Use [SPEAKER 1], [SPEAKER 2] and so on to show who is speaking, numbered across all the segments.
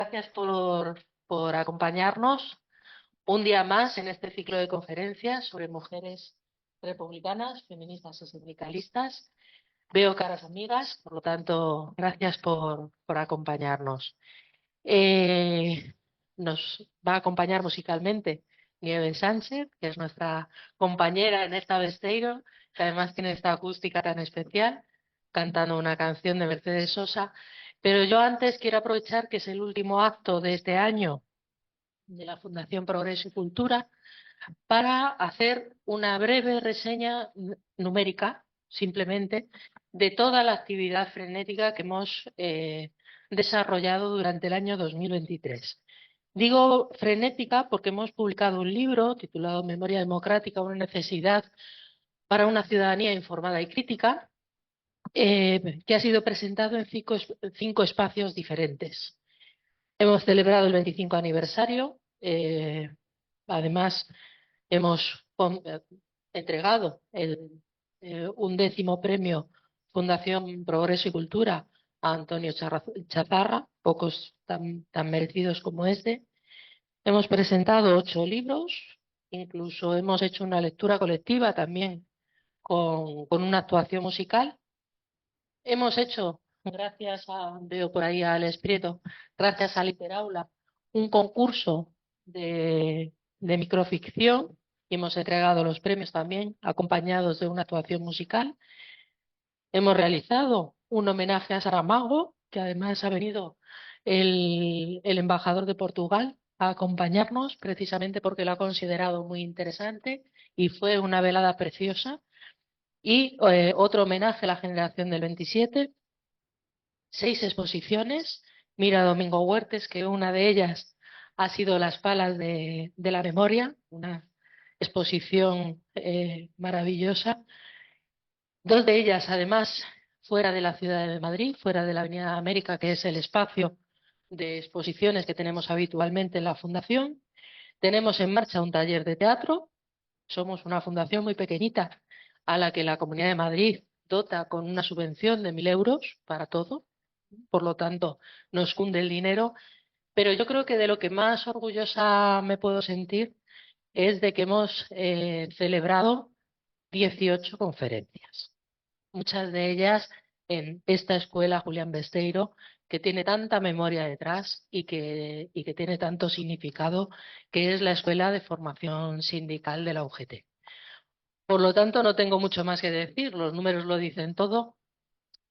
[SPEAKER 1] Gracias por acompañarnos un día más en este ciclo de conferencias sobre mujeres republicanas, feministas y sindicalistas. Veo caras amigas, por lo tanto, gracias por acompañarnos. Eh, Nos va a acompañar musicalmente Nieves Sánchez, que es nuestra compañera en esta Besteiro, que además tiene esta acústica tan especial, cantando una canción de Mercedes Sosa. Pero yo antes quiero aprovechar que es el último acto de este año de la Fundación Progreso y Cultura para hacer una breve reseña numérica, simplemente, de toda la actividad frenética que hemos desarrollado durante el año 2023. Digo frenética porque hemos publicado un libro titulado Memoria Democrática, una necesidad para una ciudadanía informada y crítica, que ha sido presentado en cinco espacios diferentes. Hemos celebrado el 25 aniversario, además hemos entregado el 11º premio Fundación Progreso y Cultura a Antonio Chazarra, pocos tan merecidos como este. Hemos presentado 8 libros, incluso hemos hecho una lectura colectiva también con una actuación musical. Hemos hecho, veo por ahí a Alex Prieto, gracias a Literaula, un concurso de microficción y hemos entregado los premios también, acompañados de una actuación musical. Hemos realizado un homenaje a Saramago, que además ha venido el embajador de Portugal a acompañarnos, precisamente porque lo ha considerado muy interesante y fue una velada preciosa. Y otro homenaje a la generación del 27, 6 exposiciones. Mira, Domingo Huertes, que una de ellas ha sido Las Palas de la Memoria, una exposición maravillosa. 2 de ellas, además, fuera de la ciudad de Madrid, fuera de la Avenida América, que es el espacio de exposiciones que tenemos habitualmente en la Fundación. Tenemos en marcha un taller de teatro. Somos una fundación muy pequeñita a la que la Comunidad de Madrid dota con una subvención de 1.000 euros para todo. Por lo tanto, nos cunde el dinero. Pero yo creo que de lo que más orgullosa me puedo sentir es de que hemos celebrado 18 conferencias, muchas de ellas en esta escuela Julián Besteiro, que tiene tanta memoria detrás y que tiene tanto significado, que es la Escuela de Formación Sindical de la UGT. Por lo tanto, no tengo mucho más que decir, los números lo dicen todo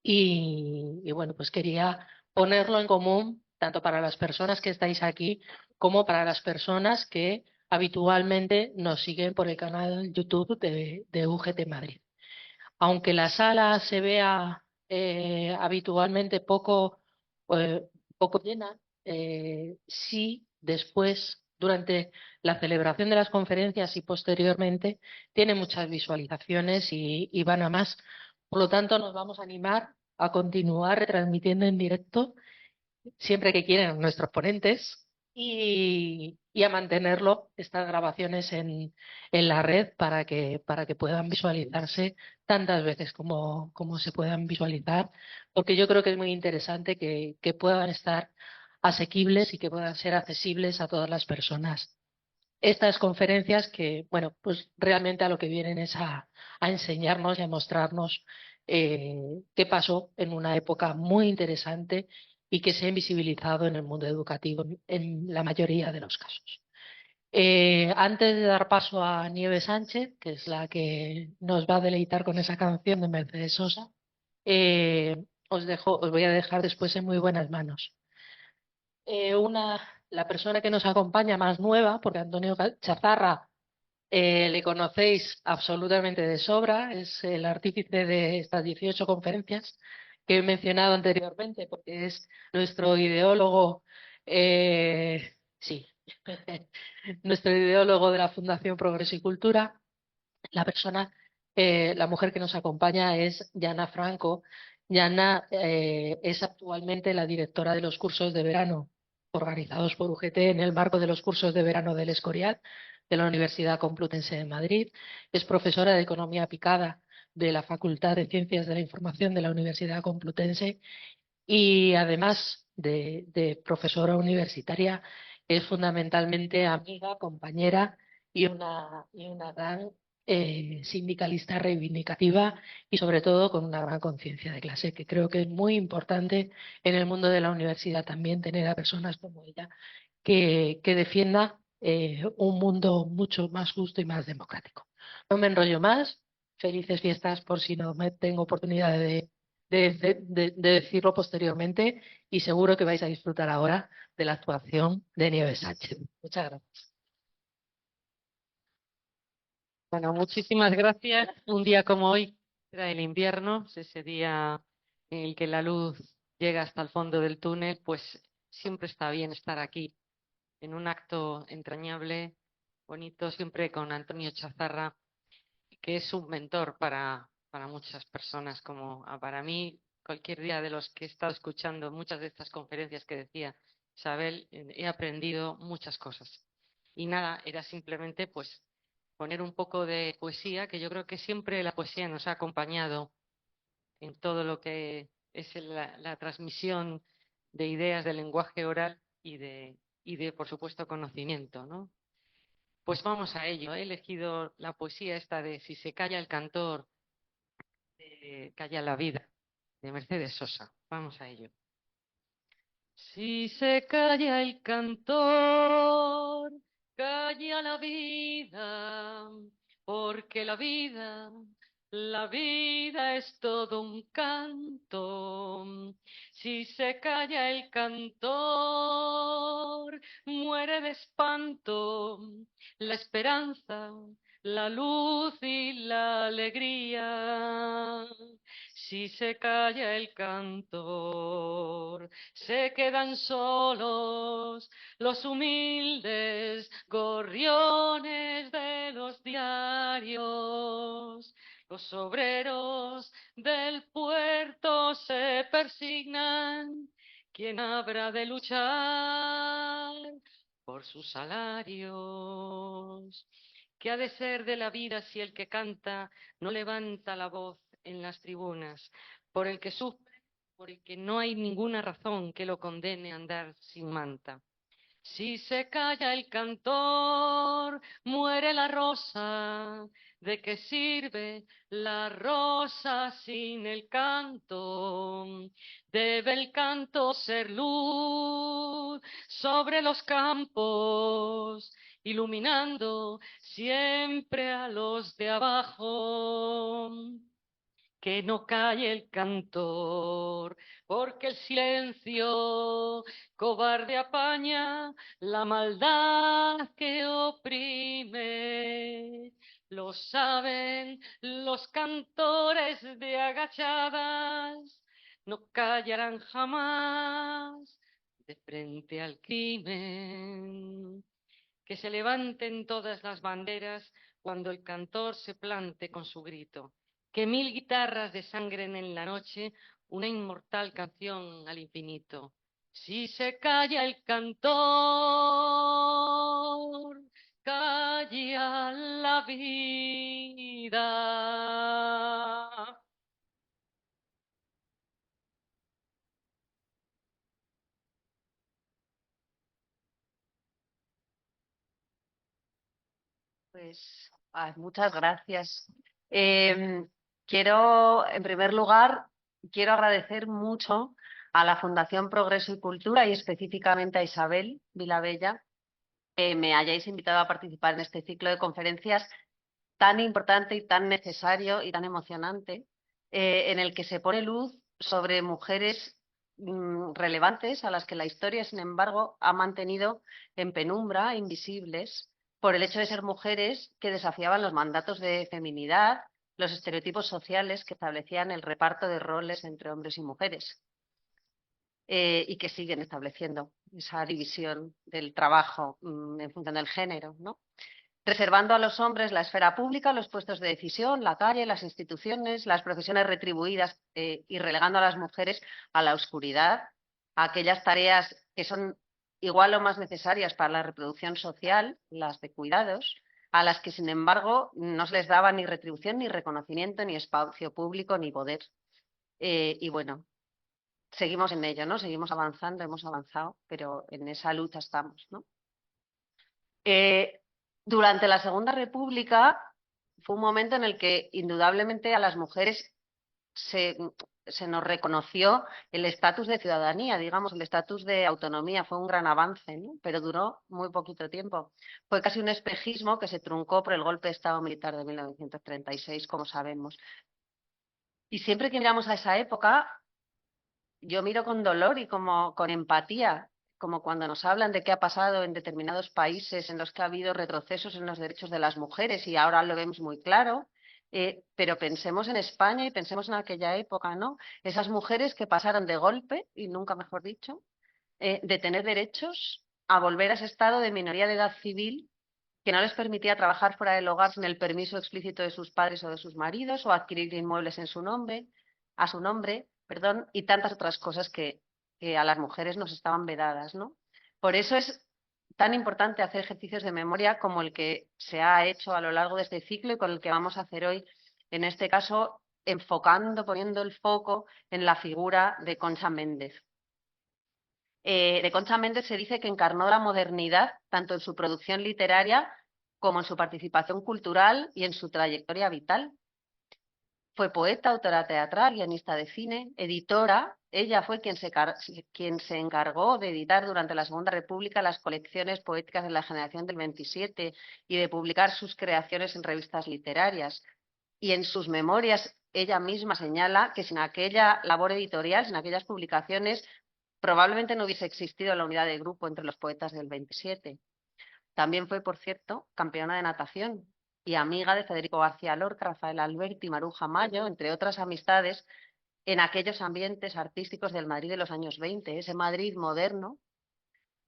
[SPEAKER 1] y bueno, pues quería ponerlo en común tanto para las personas que estáis aquí como para las personas que habitualmente nos siguen por el canal YouTube de UGT Madrid. Aunque la sala se vea habitualmente eh, poco llena, sí después, durante la celebración de las conferencias y posteriormente, tiene muchas visualizaciones y van a más. Por lo tanto, nos vamos a animar a continuar retransmitiendo en directo siempre que quieran nuestros ponentes y a mantenerlo, estas grabaciones en la red para que puedan visualizarse tantas veces como se puedan visualizar, porque yo creo que es muy interesante que puedan estar asequibles y que puedan ser accesibles a todas las personas. Estas conferencias que, bueno, pues realmente a lo que vienen es a enseñarnos y a mostrarnos qué pasó en una época muy interesante y que se ha invisibilizado en el mundo educativo en la mayoría de los casos. Antes de dar paso a Nieves Sánchez, que es la que nos va a deleitar con esa canción de Mercedes Sosa, os voy a dejar después en muy buenas manos. La persona que nos acompaña más nueva, porque Antonio Chazarra le conocéis absolutamente de sobra, es el artífice de estas 18 conferencias que he mencionado anteriormente, porque es nuestro ideólogo, sí, nuestro ideólogo de la Fundación Progreso y Cultura. La mujer que nos acompaña es Yana Franco. Yana es actualmente la directora de los cursos de verano organizados por UGT en el marco de los cursos de verano del Escorial de la Universidad Complutense de Madrid. Es profesora de Economía Aplicada de la Facultad de Ciencias de la Información de la Universidad Complutense y además de profesora universitaria, es fundamentalmente amiga, compañera y una gran sindicalista reivindicativa y sobre todo con una gran conciencia de clase, que creo que es muy importante en el mundo de la universidad también tener a personas como ella que defienda un mundo mucho más justo y más democrático. No me enrollo más. Felices fiestas por si no me tengo oportunidad de decirlo posteriormente y seguro que vais a disfrutar ahora de la actuación de Nieves Sánchez. Muchas gracias.
[SPEAKER 2] Bueno, muchísimas gracias. Un día como hoy, era el invierno, es ese día en el que la luz llega hasta el fondo del túnel, pues siempre está bien estar aquí en un acto entrañable, bonito, siempre con Antonio Chazarra, que es un mentor para muchas personas, como para mí, cualquier día de los que he estado escuchando muchas de estas conferencias que decía Isabel, he aprendido muchas cosas. Y nada, era simplemente pues poner un poco de poesía, que yo creo que siempre la poesía nos ha acompañado en todo lo que es la transmisión de ideas, de lenguaje oral y de, por supuesto, conocimiento, ¿no? Pues vamos a ello. He elegido la poesía esta de Si se calla el cantor, calla la vida, de Mercedes Sosa. Vamos a ello. Si se calla el cantor, calla la vida, porque la vida es todo un canto. Si se calla el cantor, muere de espanto la esperanza, la luz y la alegría. Si se calla el cantor, se quedan solos los humildes gorriones de los diarios. Los obreros del puerto se persignan. ¿Quién habrá de luchar por sus salarios? ¿Qué ha de ser de la vida si el que canta no levanta la voz en las tribunas? Por el que sufre, por el que no hay ninguna razón que lo condene a andar sin manta. Si se calla el cantor, muere la rosa. ¿De qué sirve la rosa sin el canto? Debe el canto ser luz sobre los campos, iluminando siempre a los de abajo. Que no calle el cantor, porque el silencio cobarde apaña la maldad que oprime. Lo saben los cantores de agachadas, no callarán jamás de frente al crimen. Que se levanten todas las banderas cuando el cantor se plante con su grito. Que mil guitarras desangren en la noche una inmortal canción al infinito. Si se calla el cantor, calla la vida.
[SPEAKER 3] Pues muchas gracias. Em, en primer lugar, quiero agradecer mucho a la Fundación Progreso y Cultura y específicamente a Isabel Vilabella que me hayáis invitado a participar en este ciclo de conferencias tan importante y tan necesario y tan emocionante, en el que se pone luz sobre mujeres relevantes a las que la historia, sin embargo, ha mantenido en penumbra, invisibles, por el hecho de ser mujeres que desafiaban los mandatos de feminidad, los estereotipos sociales que establecían el reparto de roles entre hombres y mujeres. Y que siguen estableciendo esa división del trabajo en función del género, ¿no? Reservando a los hombres la esfera pública, los puestos de decisión, la calle, las instituciones, las profesiones retribuidas y relegando a las mujeres a la oscuridad, a aquellas tareas que son igual o más necesarias para la reproducción social, las de cuidados, a las que sin embargo no se les daba ni retribución, ni reconocimiento, ni espacio público, ni poder. Y bueno, seguimos en ello, ¿no? Seguimos avanzando, hemos avanzado, pero en esa lucha estamos, ¿no? Durante la Segunda República fue un momento en el que indudablemente a las mujeres se nos reconoció el estatus de ciudadanía, digamos, el estatus de autonomía. Fue un gran avance, ¿no? Pero duró muy poquito tiempo. Fue casi un espejismo que se truncó por el golpe de Estado militar de 1936, como sabemos. Y siempre que miramos a esa época, yo miro con dolor y como con empatía, como cuando nos hablan de qué ha pasado en determinados países en los que ha habido retrocesos en los derechos de las mujeres y ahora lo vemos muy claro. Pero pensemos en España y pensemos en aquella época, ¿no? Esas mujeres que pasaron de golpe, y nunca mejor dicho, de tener derechos a volver a ese estado de minoría de edad civil que no les permitía trabajar fuera del hogar sin el permiso explícito de sus padres o de sus maridos o adquirir inmuebles en su nombre, a su nombre, perdón, y tantas otras cosas que a las mujeres nos estaban vedadas, ¿no? Por eso es tan importante hacer ejercicios de memoria como el que se ha hecho a lo largo de este ciclo y con el que vamos a hacer hoy, en este caso, enfocando, poniendo el foco en la figura de Concha Méndez. De Concha Méndez se dice que encarnó la modernidad tanto en su producción literaria como en su participación cultural y en su trayectoria vital. Fue poeta, autora teatral, guionista de cine, editora. Ella fue quien se encargó de editar durante la Segunda República las colecciones poéticas de la generación del 27 y de publicar sus creaciones en revistas literarias. Y en sus memorias ella misma señala que sin aquella labor editorial, sin aquellas publicaciones, probablemente no hubiese existido la unidad de grupo entre los poetas del 27. También fue, por cierto, campeona de natación y amiga de Federico García Lorca, Rafael Alberti y Maruja Mayo, entre otras amistades, en aquellos ambientes artísticos del Madrid de los años 20, ese Madrid moderno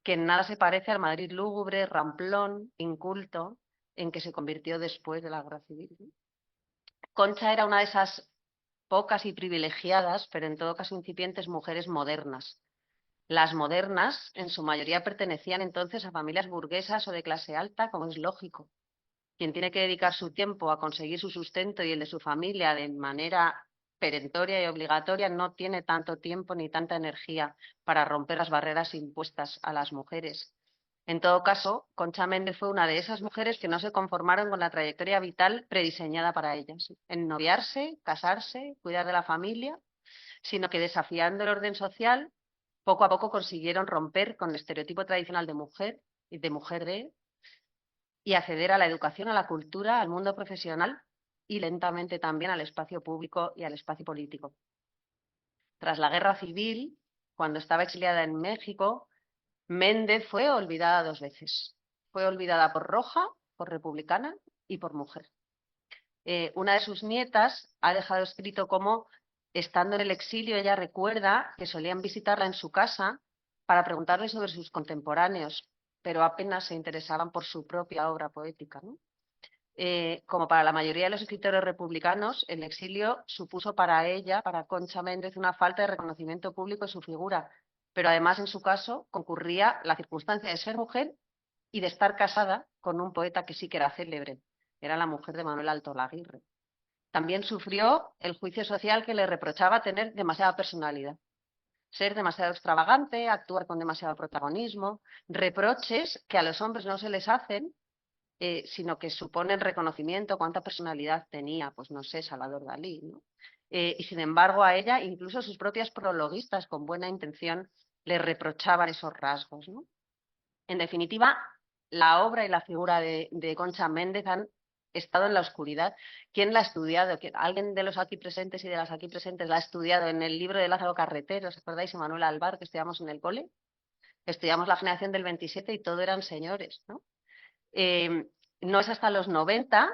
[SPEAKER 3] que en nada se parece al Madrid lúgubre, ramplón, inculto, en que se convirtió después de la Guerra Civil. Concha era una de esas pocas y privilegiadas, pero en todo caso incipientes mujeres modernas. Las modernas, en su mayoría, pertenecían entonces a familias burguesas o de clase alta, como es lógico. Quien tiene que dedicar su tiempo a conseguir su sustento y el de su familia de manera perentoria y obligatoria no tiene tanto tiempo ni tanta energía para romper las barreras impuestas a las mujeres. En todo caso, Concha Méndez fue una de esas mujeres que no se conformaron con la trayectoria vital prediseñada para ellas, ennoviarse, casarse, cuidar de la familia, sino que desafiando el orden social, poco a poco consiguieron romper con el estereotipo tradicional de mujer y de mujer y acceder a la educación, a la cultura, al mundo profesional y lentamente también al espacio público y al espacio político. Tras la Guerra Civil, cuando estaba exiliada en México, Méndez fue olvidada 2 veces. Fue olvidada por roja, por republicana y por mujer. Una de sus nietas ha dejado escrito cómo, estando en el exilio, ella recuerda que solían visitarla en su casa para preguntarle sobre sus contemporáneos, pero apenas se interesaban por su propia obra poética, ¿no? Como para la mayoría de los escritores republicanos, el exilio supuso para ella, para Concha Méndez, una falta de reconocimiento público de su figura, pero además en su caso concurría la circunstancia de ser mujer y de estar casada con un poeta que sí que era célebre, era la mujer de Manuel Alto Laguirre. También sufrió el juicio social que le reprochaba tener demasiada personalidad, ser demasiado extravagante, actuar con demasiado protagonismo, reproches que a los hombres no se les hacen, sino que suponen reconocimiento, cuánta personalidad tenía, pues no sé, Salvador Dalí, ¿no? Y sin embargo a ella, incluso sus propias prologuistas con buena intención, le reprochaban esos rasgos, ¿no? En definitiva, la obra y la figura de Concha Méndez han estado en la oscuridad. ¿Quién la ha estudiado? ¿Alguien de los aquí presentes y de las aquí presentes la ha estudiado en el libro de Lázaro Carretero? ¿Os acordáis? Y Manuel Alvar, que estudiamos en el cole. Estudiamos la generación del 27 y todo eran señores, ¿no? No es hasta los 90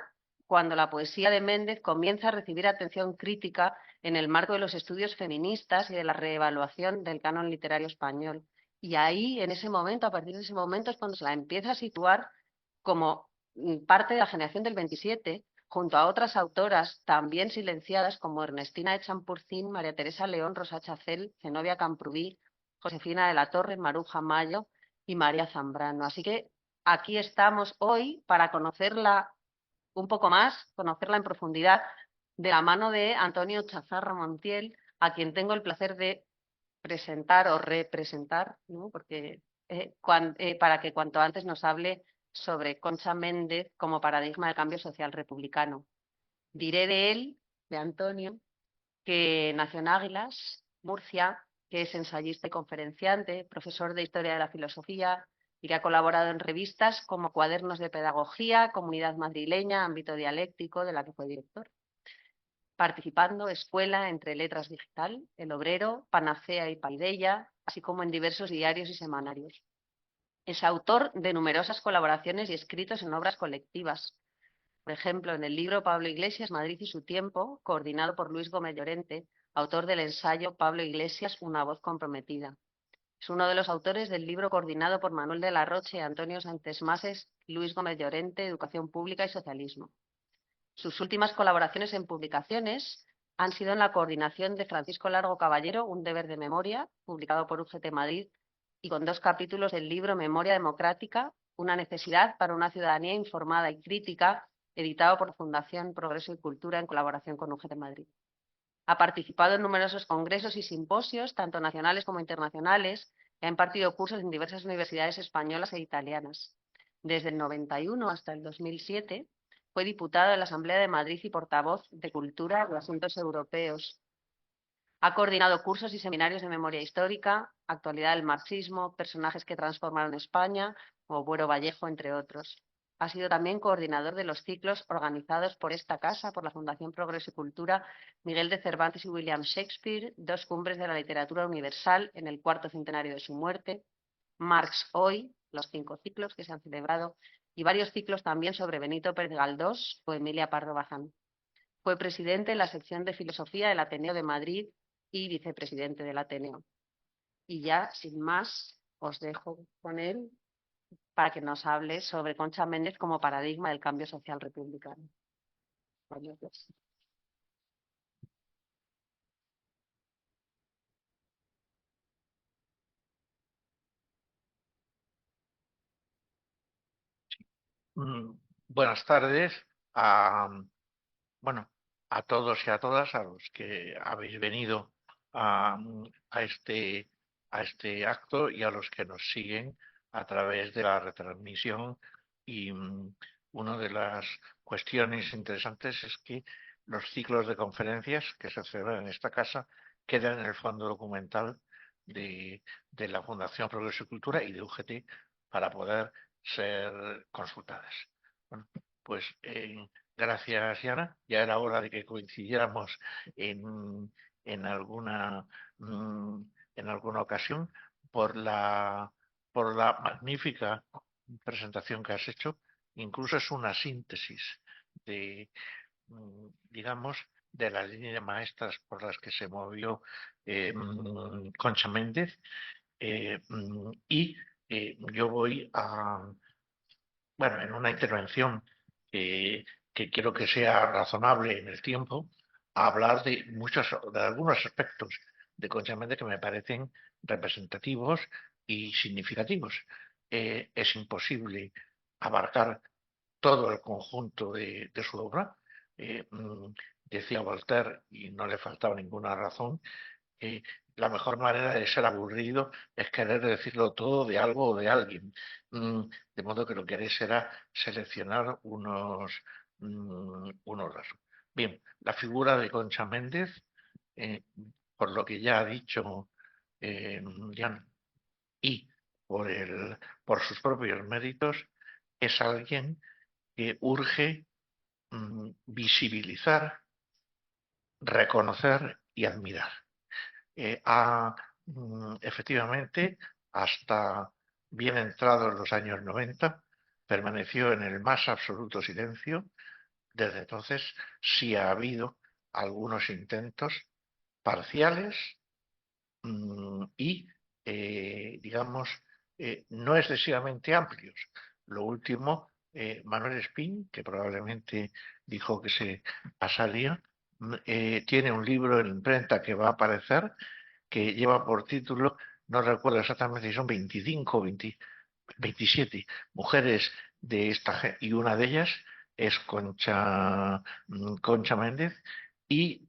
[SPEAKER 3] cuando la poesía de Méndez comienza a recibir atención crítica en el marco de los estudios feministas y de la reevaluación del canon literario español. Y ahí, en ese momento, a partir de ese momento, es cuando se la empieza a situar como parte de la generación del 27, junto a otras autoras también silenciadas como Ernestina de Champurcín, María Teresa León, Rosa Chacel, Zenobia Camprubí, Josefina de la Torre, Maruja Mayo y María Zambrano. Así que aquí estamos hoy para conocerla un poco más, conocerla en profundidad, de la mano de Antonio Chazarra Montiel, a quien tengo el placer de presentar o representar, ¿no? Porque, para que cuanto antes nos hable sobre Concha Méndez como paradigma del cambio social republicano. Diré de él, de Antonio, que nació en Águilas, Murcia, que es ensayista y conferenciante, profesor de Historia de la Filosofía y que ha colaborado en revistas como Cuadernos de Pedagogía, Comunidad Madrileña, Ámbito Dialéctico, de la que fue director. Participando Escuela Entre Letras Digital, El Obrero, Panacea y Paideia, así como en diversos diarios y semanarios. Es autor de numerosas colaboraciones y escritos en obras colectivas. Por ejemplo, en el libro Pablo Iglesias, Madrid y su tiempo, coordinado por Luis Gómez Llorente, autor del ensayo Pablo Iglesias, una voz comprometida. Es uno de los autores del libro coordinado por Manuel de la Roche, Antonio Sánchez Mases, Luis Gómez Llorente, Educación Pública y Socialismo. Sus últimas colaboraciones en publicaciones han sido en la coordinación de Francisco Largo Caballero, Un deber de memoria, publicado por UGT Madrid, y con 2 capítulos del libro Memoria Democrática, una necesidad para una ciudadanía informada y crítica, editado por Fundación Progreso y Cultura en colaboración con UGT Madrid. Ha participado en numerosos congresos y simposios, tanto nacionales como internacionales, y ha impartido cursos en diversas universidades españolas e italianas. Desde el 91 hasta el 2007 fue diputado de la Asamblea de Madrid y portavoz de Cultura y Asuntos Europeos. Ha coordinado cursos y seminarios de memoria histórica, actualidad del marxismo, personajes que transformaron España, o Buero Vallejo, entre otros. Ha sido también coordinador de los ciclos organizados por esta casa, por la Fundación Progreso y Cultura, Miguel de Cervantes y William Shakespeare, 2 cumbres de la literatura universal en el 4º centenario de su muerte, Marx Hoy, los 5 ciclos que se han celebrado, y varios ciclos también sobre Benito Pérez Galdós o Emilia Pardo Bazán. Fue presidente en la sección de Filosofía del Ateneo de Madrid y vicepresidente del Ateneo. Y ya, sin más, os dejo con él para que nos hable sobre Concha Méndez como paradigma del cambio social republicano. Gracias.
[SPEAKER 4] Buenas tardes a, bueno, a todos y a todas, a los que habéis venido a, a este, a este acto y a los que nos siguen a través de la retransmisión. Y una de las cuestiones interesantes es que los ciclos de conferencias que se celebran en esta casa quedan en el fondo documental de la Fundación Progreso y Cultura y de UGT para poder ser consultadas. Bueno, pues gracias, Yana. Ya era hora de que coincidiéramos en alguna en alguna ocasión por la magnífica presentación que has hecho. Incluso es una síntesis de, digamos, de las líneas maestras por las que se movió Concha Méndez. Y yo voy a, bueno, en una intervención que quiero que sea razonable en el tiempo, a hablar de algunos aspectos de Concha Méndez que me parecen representativos y significativos. Es imposible abarcar todo el conjunto de su obra. Decía Voltaire, y no le faltaba ninguna razón, la mejor manera de ser aburrido es querer decirlo todo de algo o de alguien. De modo que lo que haré será seleccionar unos rasos. Bien, la figura de Concha Méndez, eh, por lo que ya ha dicho Jan, y por sus propios méritos, es alguien que urge visibilizar, reconocer y admirar. Efectivamente, hasta bien entrados los años 90, permaneció en el más absoluto silencio. Desde entonces sí ha habido algunos intentos parciales y, digamos, no excesivamente amplios. Lo último, Manuel Espín, que probablemente dijo que se pasaría, tiene un libro en imprenta que va a aparecer que lleva por título, no recuerdo exactamente si son 25 o 27 mujeres de esta, y una de ellas es Concha Méndez. Y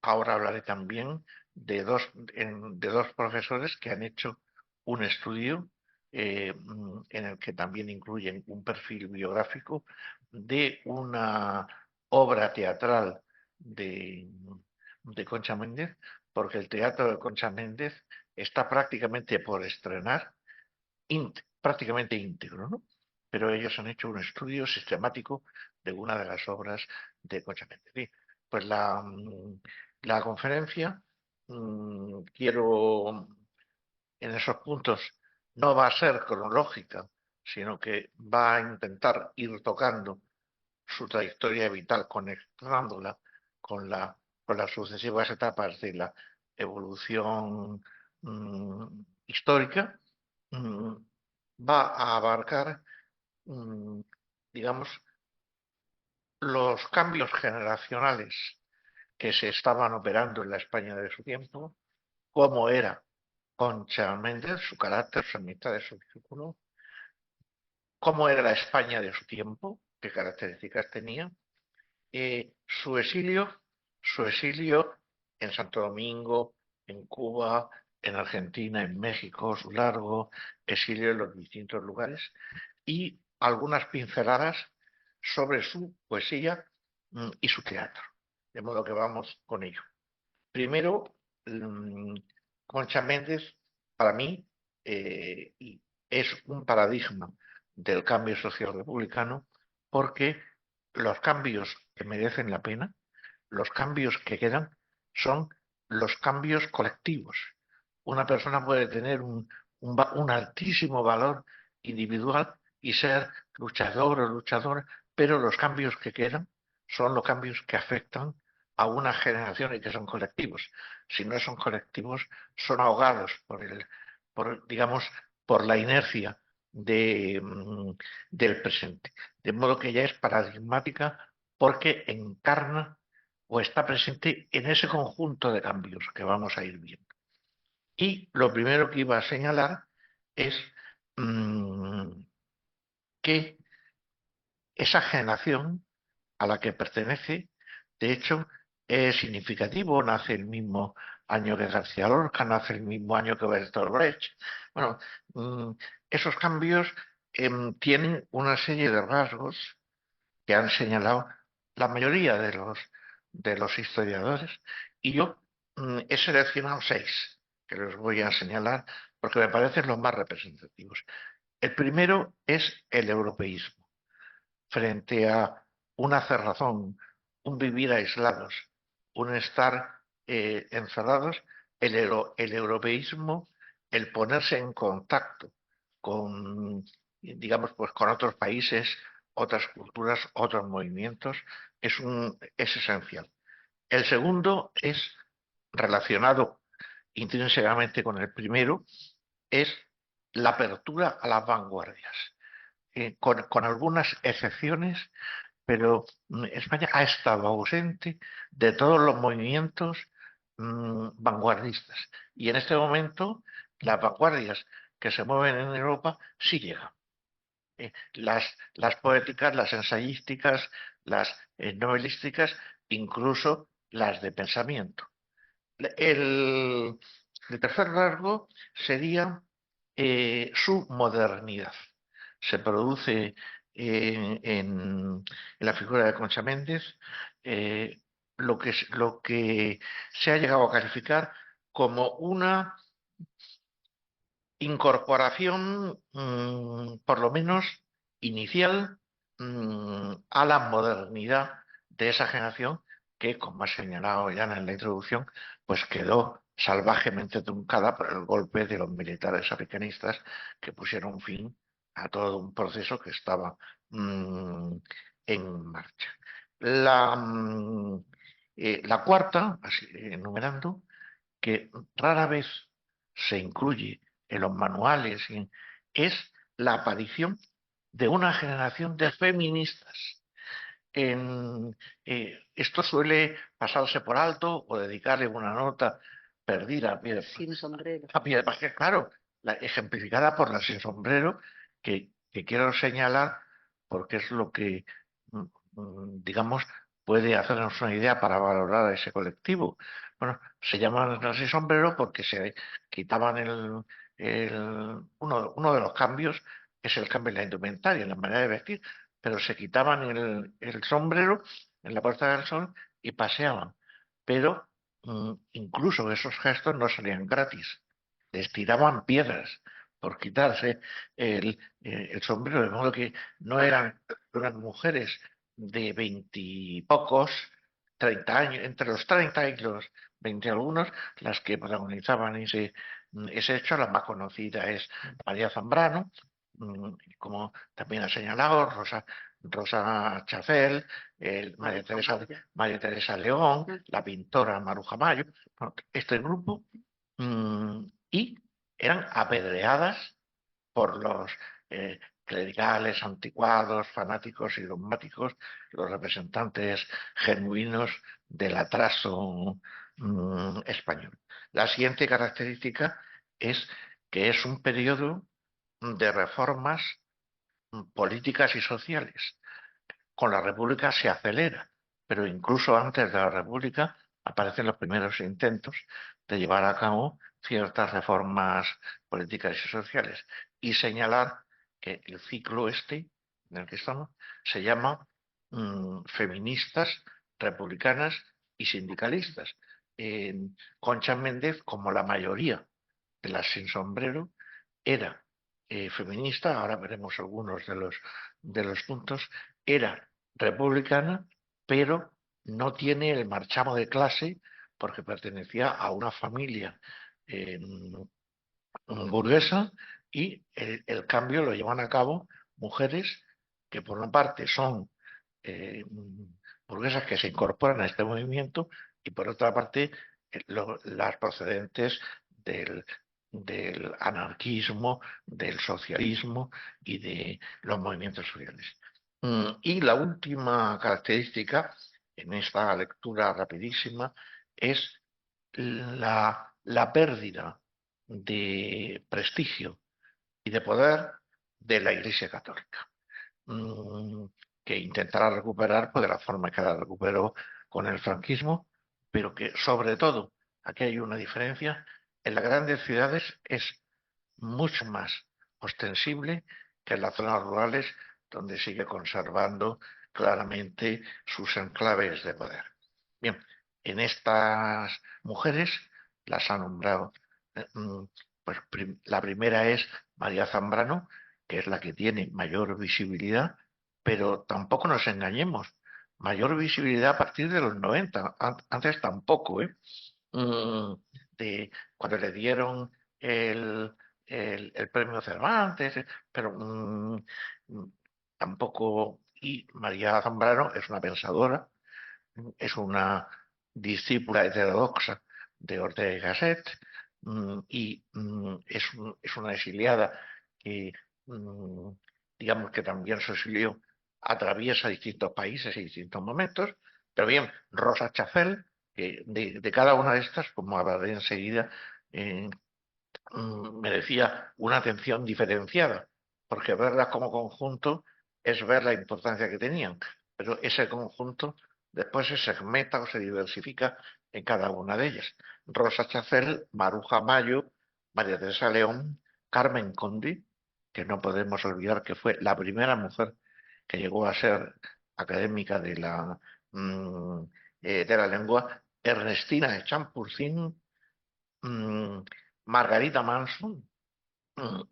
[SPEAKER 4] ahora hablaré también de dos profesores que han hecho un estudio en el que también incluyen un perfil biográfico de una obra teatral de Concha Méndez, porque el teatro de Concha Méndez está prácticamente por estrenar, prácticamente íntegro, ¿no? Pero ellos han hecho un estudio sistemático de una de las obras de Concha Méndez. Bien, pues la conferencia, quiero en esos puntos, no va a ser cronológica, sino que va a intentar ir tocando su trayectoria vital, conectándola con las sucesivas etapas de la evolución histórica. Va a abarcar, digamos, los cambios generacionales que se estaban operando en la España de su tiempo, cómo era Concha Méndez, su carácter, su amistad, su círculo, cómo era la España de su tiempo, qué características tenía, su exilio en Santo Domingo, en Cuba, en Argentina, en México, su largo exilio en los distintos lugares, y algunas pinceladas sobre su poesía y su teatro. De modo que vamos con ello. Primero, Concha Méndez, para mí, es un paradigma del cambio social republicano, porque los cambios que merecen la pena, los cambios que quedan, son los cambios colectivos. Una persona puede tener un altísimo valor individual y ser luchador o luchadora, pero los cambios que quedan son los cambios que afectan a una generación y que son colectivos. Si no son colectivos, son ahogados digamos, por la inercia del presente. De modo que ya es paradigmática porque encarna o está presente en ese conjunto de cambios que vamos a ir viendo. Y lo primero que iba a señalar es que esa generación a la que pertenece, de hecho, es significativo, nace el mismo año que García Lorca, nace el mismo año que Bertolt Brecht. Bueno, esos cambios tienen una serie de rasgos que han señalado la mayoría de los historiadores, y yo he seleccionado 6 que los voy a señalar porque me parecen los más representativos. El primero es el europeísmo. Frente a una cerrazón, un vivir aislados, un estar encerrados, el europeísmo, el ponerse en contacto con, digamos, pues con otros países, otras culturas, otros movimientos, es esencial. El segundo es relacionado intrínsecamente con el primero, es la apertura a las vanguardias. Con algunas excepciones, pero España ha estado ausente de todos los movimientos vanguardistas. Y en este momento las vanguardias que se mueven en Europa sí llegan. Las poéticas, las ensayísticas, las novelísticas, incluso las de pensamiento. El tercer rasgo sería su modernidad. Se produce en la figura de Concha Méndez lo que se ha llegado a calificar como una incorporación, por lo menos inicial, a la modernidad de esa generación que, como ha señalado ya en la introducción, pues quedó salvajemente truncada por el golpe de los militares africanistas que pusieron fin a todo un proceso que estaba en marcha. La cuarta, así enumerando, que rara vez se incluye en los manuales, es la aparición de una generación de feministas. Esto suele pasarse por alto o dedicarle una nota perdida a pie de,
[SPEAKER 3] Sin sombrero.
[SPEAKER 4] a pie de página. Claro, ejemplificada por la sin sombrero, que quiero señalar porque es lo que, digamos, puede hacernos una idea para valorar a ese colectivo. Bueno, se llaman así sombrero porque se quitaban uno de los cambios es el cambio en la indumentaria, en la manera de vestir, pero se quitaban el sombrero en la Puerta del Sol y paseaban. Pero incluso esos gestos no salían gratis. Les tiraban piedras por quitarse el sombrero, de modo que no eran mujeres de 20 y pocos, 30 años, entre los 30 y los 20 algunos, las que protagonizaban ese hecho. La más conocida es María Zambrano, como también ha señalado, Rosa Chafel, María Teresa León, la pintora Maruja Mayo. Bueno, este grupo, y eran apedreadas por los clericales, anticuados, fanáticos y dogmáticos, los representantes genuinos del atraso español. La siguiente característica es que es un periodo de reformas políticas y sociales. Con la República se acelera, pero incluso antes de la República aparecen los primeros intentos de llevar a cabo ciertas reformas políticas y sociales, y señalar que el ciclo este en el que estamos se llama feministas, republicanas y sindicalistas. Concha Méndez, como la mayoría de las sin sombrero, era feminista. Ahora veremos algunos de los puntos. Era republicana, pero no tiene el marchamo de clase porque pertenecía a una familia burguesa, y el cambio lo llevan a cabo mujeres que por una parte son burguesas que se incorporan a este movimiento, y por otra parte las procedentes del anarquismo, del socialismo y de los movimientos sociales. Y la última característica en esta lectura rapidísima es la pérdida de prestigio y de poder de la Iglesia Católica, que intentará recuperar pues, de la forma que la recuperó con el franquismo, pero que sobre todo, aquí hay una diferencia, en las grandes ciudades es mucho más ostensible que en las zonas rurales, donde sigue conservando claramente sus enclaves de poder. Bien, en estas mujeres las ha nombrado, pues la primera es María Zambrano, que es la que tiene mayor visibilidad, pero tampoco nos engañemos, mayor visibilidad a partir de los 90, antes tampoco, cuando le dieron el premio Cervantes, pero tampoco. Y María Zambrano es una pensadora, es una discípula heterodoxa de Ortega y Gasset, y es una exiliada que, digamos que también su exilio atraviesa distintos países y distintos momentos. Pero bien, Rosa Chafel, de cada una de estas, como hablaré enseguida, merecía una atención diferenciada, porque verlas como conjunto es ver la importancia que tenían, pero ese conjunto después se segmenta o se diversifica en cada una de ellas. Rosa Chafel, Maruja Mayo, María Teresa León, Carmen Conde, que no podemos olvidar que fue la primera mujer que llegó a ser académica de la lengua, Ernestina de Champurcín, Margarita Manson,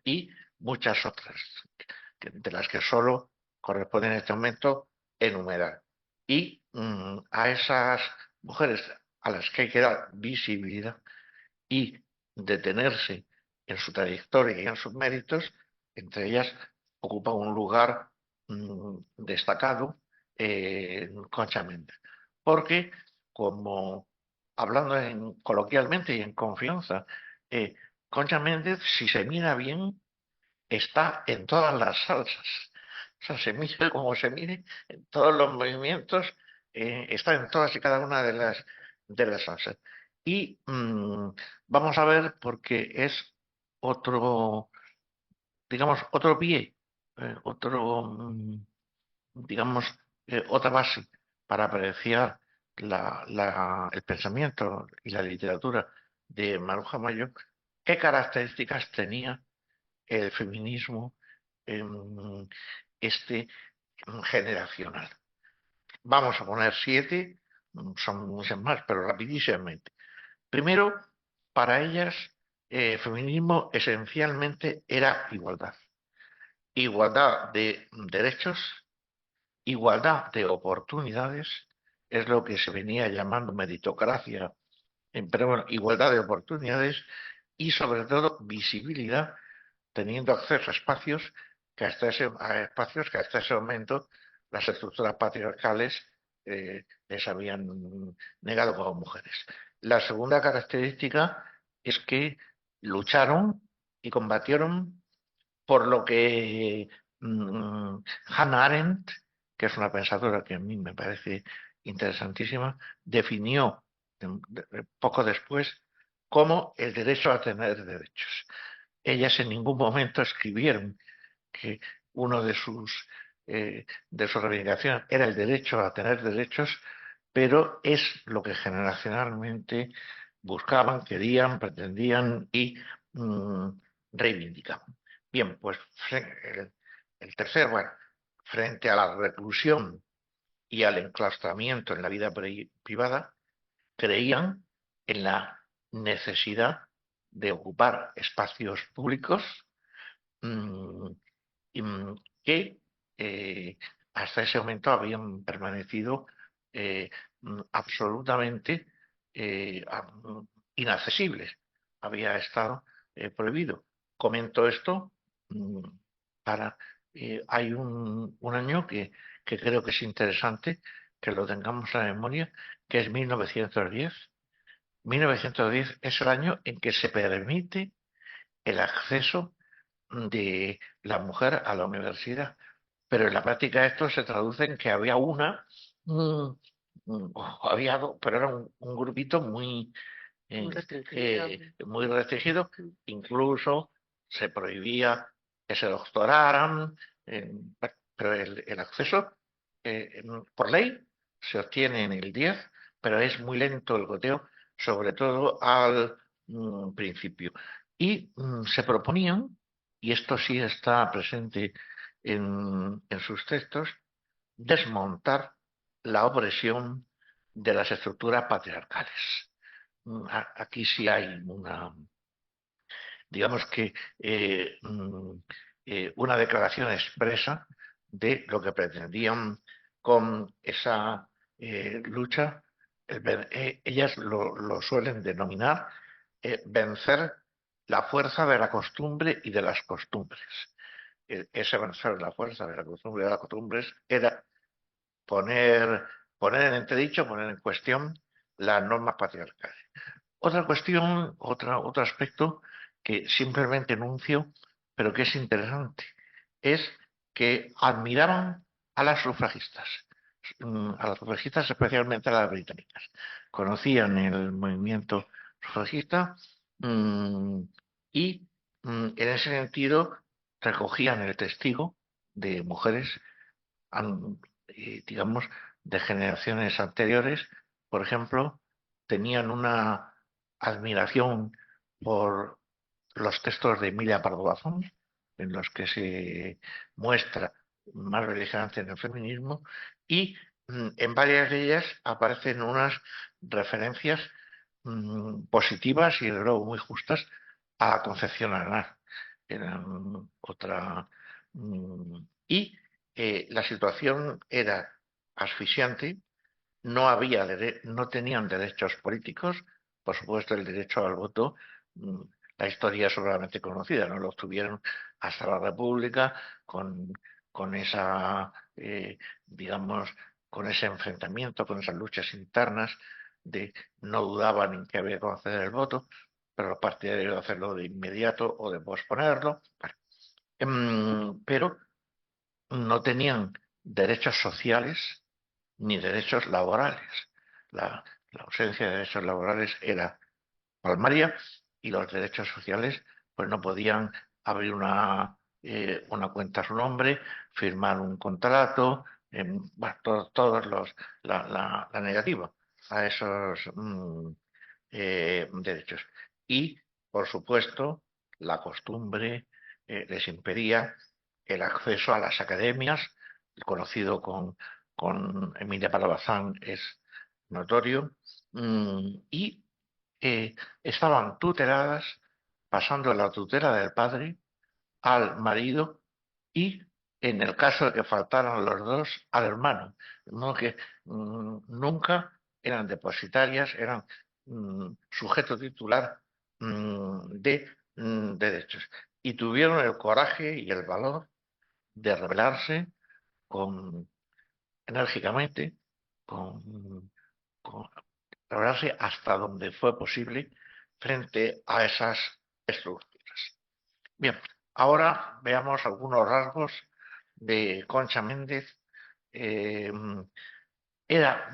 [SPEAKER 4] y muchas otras, de las que solo corresponde en este momento enumerar. Y a esas mujeres a las que hay que dar visibilidad y detenerse en su trayectoria y en sus méritos, entre ellas ocupa un lugar destacado Concha Méndez, porque, como hablando coloquialmente y en confianza, Concha Méndez, si se mira bien, está en todas las salsas. O sea, se mire como se mire, en todos los movimientos, está en todas y cada una de las salsas. Y vamos a ver, porque es otro, digamos, otro pie, digamos, otra base para apreciar el pensamiento y la literatura de Maruja Mayo, qué características tenía el feminismo este generacional. Vamos a poner 7, son muchas más, pero rapidísimamente. Primero, para ellas, feminismo esencialmente era igualdad. Igualdad de derechos, igualdad de oportunidades, es lo que se venía llamando meritocracia, pero bueno, igualdad de oportunidades y sobre todo visibilidad, teniendo acceso a espacios a espacios que hasta ese momento las estructuras patriarcales les habían negado como mujeres. La segunda característica es que lucharon y combatieron por lo que Hannah Arendt, que es una pensadora que a mí me parece interesantísima, definió poco después como el derecho a tener derechos. Ellas en ningún momento escribieron que uno de sus reivindicaciones era el derecho a tener derechos, pero es lo que generacionalmente buscaban, querían, pretendían y reivindicaban. Bien, pues el tercer, bueno, frente a la reclusión y al enclaustramiento en la vida privada, creían en la necesidad de ocupar espacios públicos mm, que hasta ese momento habían permanecido absolutamente inaccesibles. Había estado prohibido. Comento esto mm, para... hay un año que creo que es interesante que lo tengamos en la memoria, que es 1910. 1910 es el año en que se permite el acceso de la mujer a la universidad. Pero en la práctica esto se traduce en que había había dos, pero era un grupito muy restringido. Incluso se prohibía que se doctoraran, pero el acceso por ley se obtiene en el 10, pero es muy lento el goteo, sobre todo al principio. Y se proponían, y esto sí está presente en sus textos, desmontar la opresión de las estructuras patriarcales. Aquí sí hay digamos que una declaración expresa de lo que pretendían con esa lucha. Ellas lo suelen denominar vencer la fuerza de la costumbre y de las costumbres. Ese vencer la fuerza de la costumbre y de las costumbres era poner, poner en entredicho, poner en cuestión las normas patriarcales. Otra cuestión, otro aspecto que simplemente enuncio, pero que es interesante, es que admiraban a las sufragistas especialmente a las británicas. Conocían el movimiento sufragista y en ese sentido recogían el testigo de mujeres, digamos, de generaciones anteriores. Por ejemplo, tenían una admiración por los textos de Emilia Pardo Bazán, en los que se muestra más beligerante en el feminismo, y en varias de ellas aparecen unas referencias positivas y, de luego, muy justas a la Concepción Arenal. Eran otra. Y la situación era asfixiante, no tenían derechos políticos, por supuesto el derecho al voto, la historia es sobradamente conocida, no lo obtuvieron hasta la República con esa, digamos, con ese enfrentamiento, con esas luchas internas de no dudaban en que había que conceder el voto, pero los partidarios de hacerlo de inmediato o de posponerlo. Pero no tenían derechos sociales ni derechos laborales. La ausencia de derechos laborales era palmaria y los derechos sociales pues no podían abrir una cuenta a su nombre, firmar un contrato, bueno, todos la negativa a esos derechos. Y, por supuesto, la costumbre les impedía el acceso a las academias, el conocido con Emilia Pardo Bazán es notorio, y estaban tuteladas, pasando la tutela del padre al marido y, en el caso de que faltaran los dos, al hermano. No que nunca eran depositarias, eran sujeto titular de derechos. Y tuvieron el coraje y el valor de rebelarse enérgicamente, con rebelarse hasta donde fue posible frente a esas estructuras. Bien, ahora veamos algunos rasgos de Concha Méndez. Era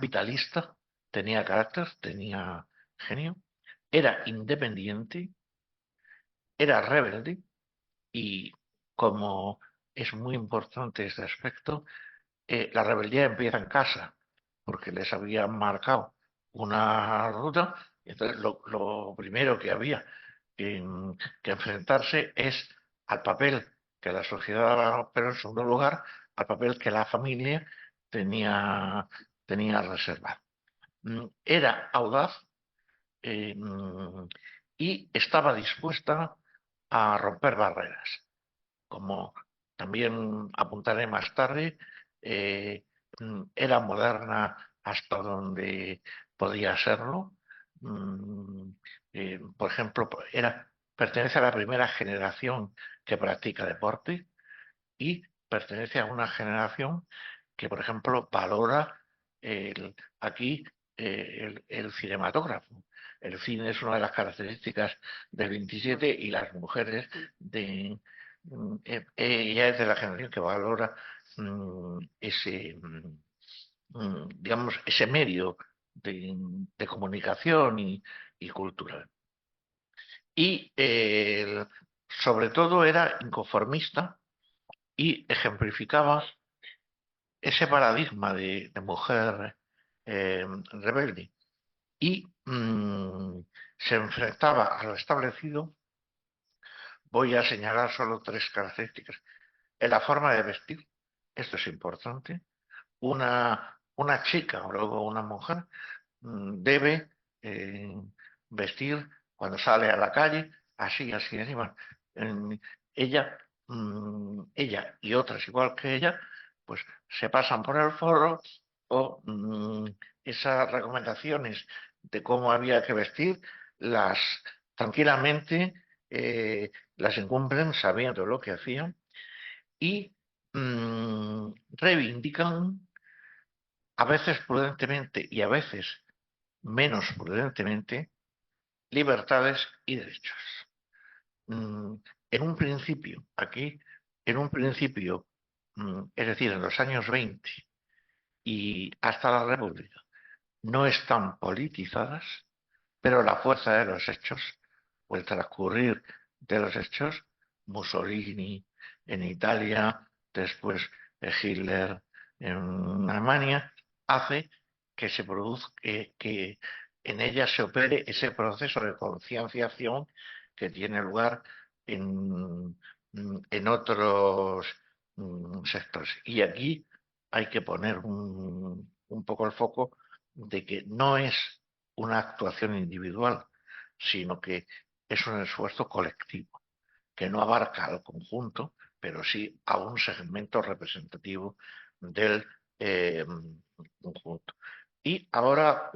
[SPEAKER 4] vitalista, tenía carácter, tenía genio, era independiente, era rebelde y, como es muy importante este aspecto, la rebeldía empieza en casa, porque les habían marcado una ruta, y entonces lo primero que había que enfrentarse es al papel que la sociedad, pero en segundo lugar, al papel que la familia tenía reservado. Era audaz y estaba dispuesta a romper barreras. Como también apuntaré más tarde, era moderna hasta donde podía serlo. Por ejemplo, pertenece a la primera generación que practica deporte y pertenece a una generación que, por ejemplo, valora aquí el cinematógrafo. El cine es una de las características del 27 y las mujeres ella es de la generación que valora digamos, ese medio de comunicación y cultural. Y sobre todo era inconformista y ejemplificaba ese paradigma de mujer rebelde y se enfrentaba a lo establecido. Voy a señalar solo tres características. En la forma de vestir, esto es importante. Una chica o luego una mujer debe vestir cuando sale a la calle así, así, así. Bueno, ella, ella y otras igual que ella, pues se pasan por el foro o esas recomendaciones de cómo había que vestir, las tranquilamente las incumplen sabiendo lo que hacían y reivindican, a veces prudentemente y a veces menos prudentemente, libertades y derechos. En un principio, aquí, en un principio, es decir, en los años 20 y hasta la República, no están politizadas, pero la fuerza de los hechos, o el transcurrir de los hechos, Mussolini en Italia, después Hitler en Alemania, hace que se produzca, que en ella se opere ese proceso de concienciación que tiene lugar en otros sectores. Y aquí hay que poner un poco el foco de que no es una actuación individual, sino que es un esfuerzo colectivo, que no abarca al conjunto, pero sí a un segmento representativo del conjunto. Y ahora,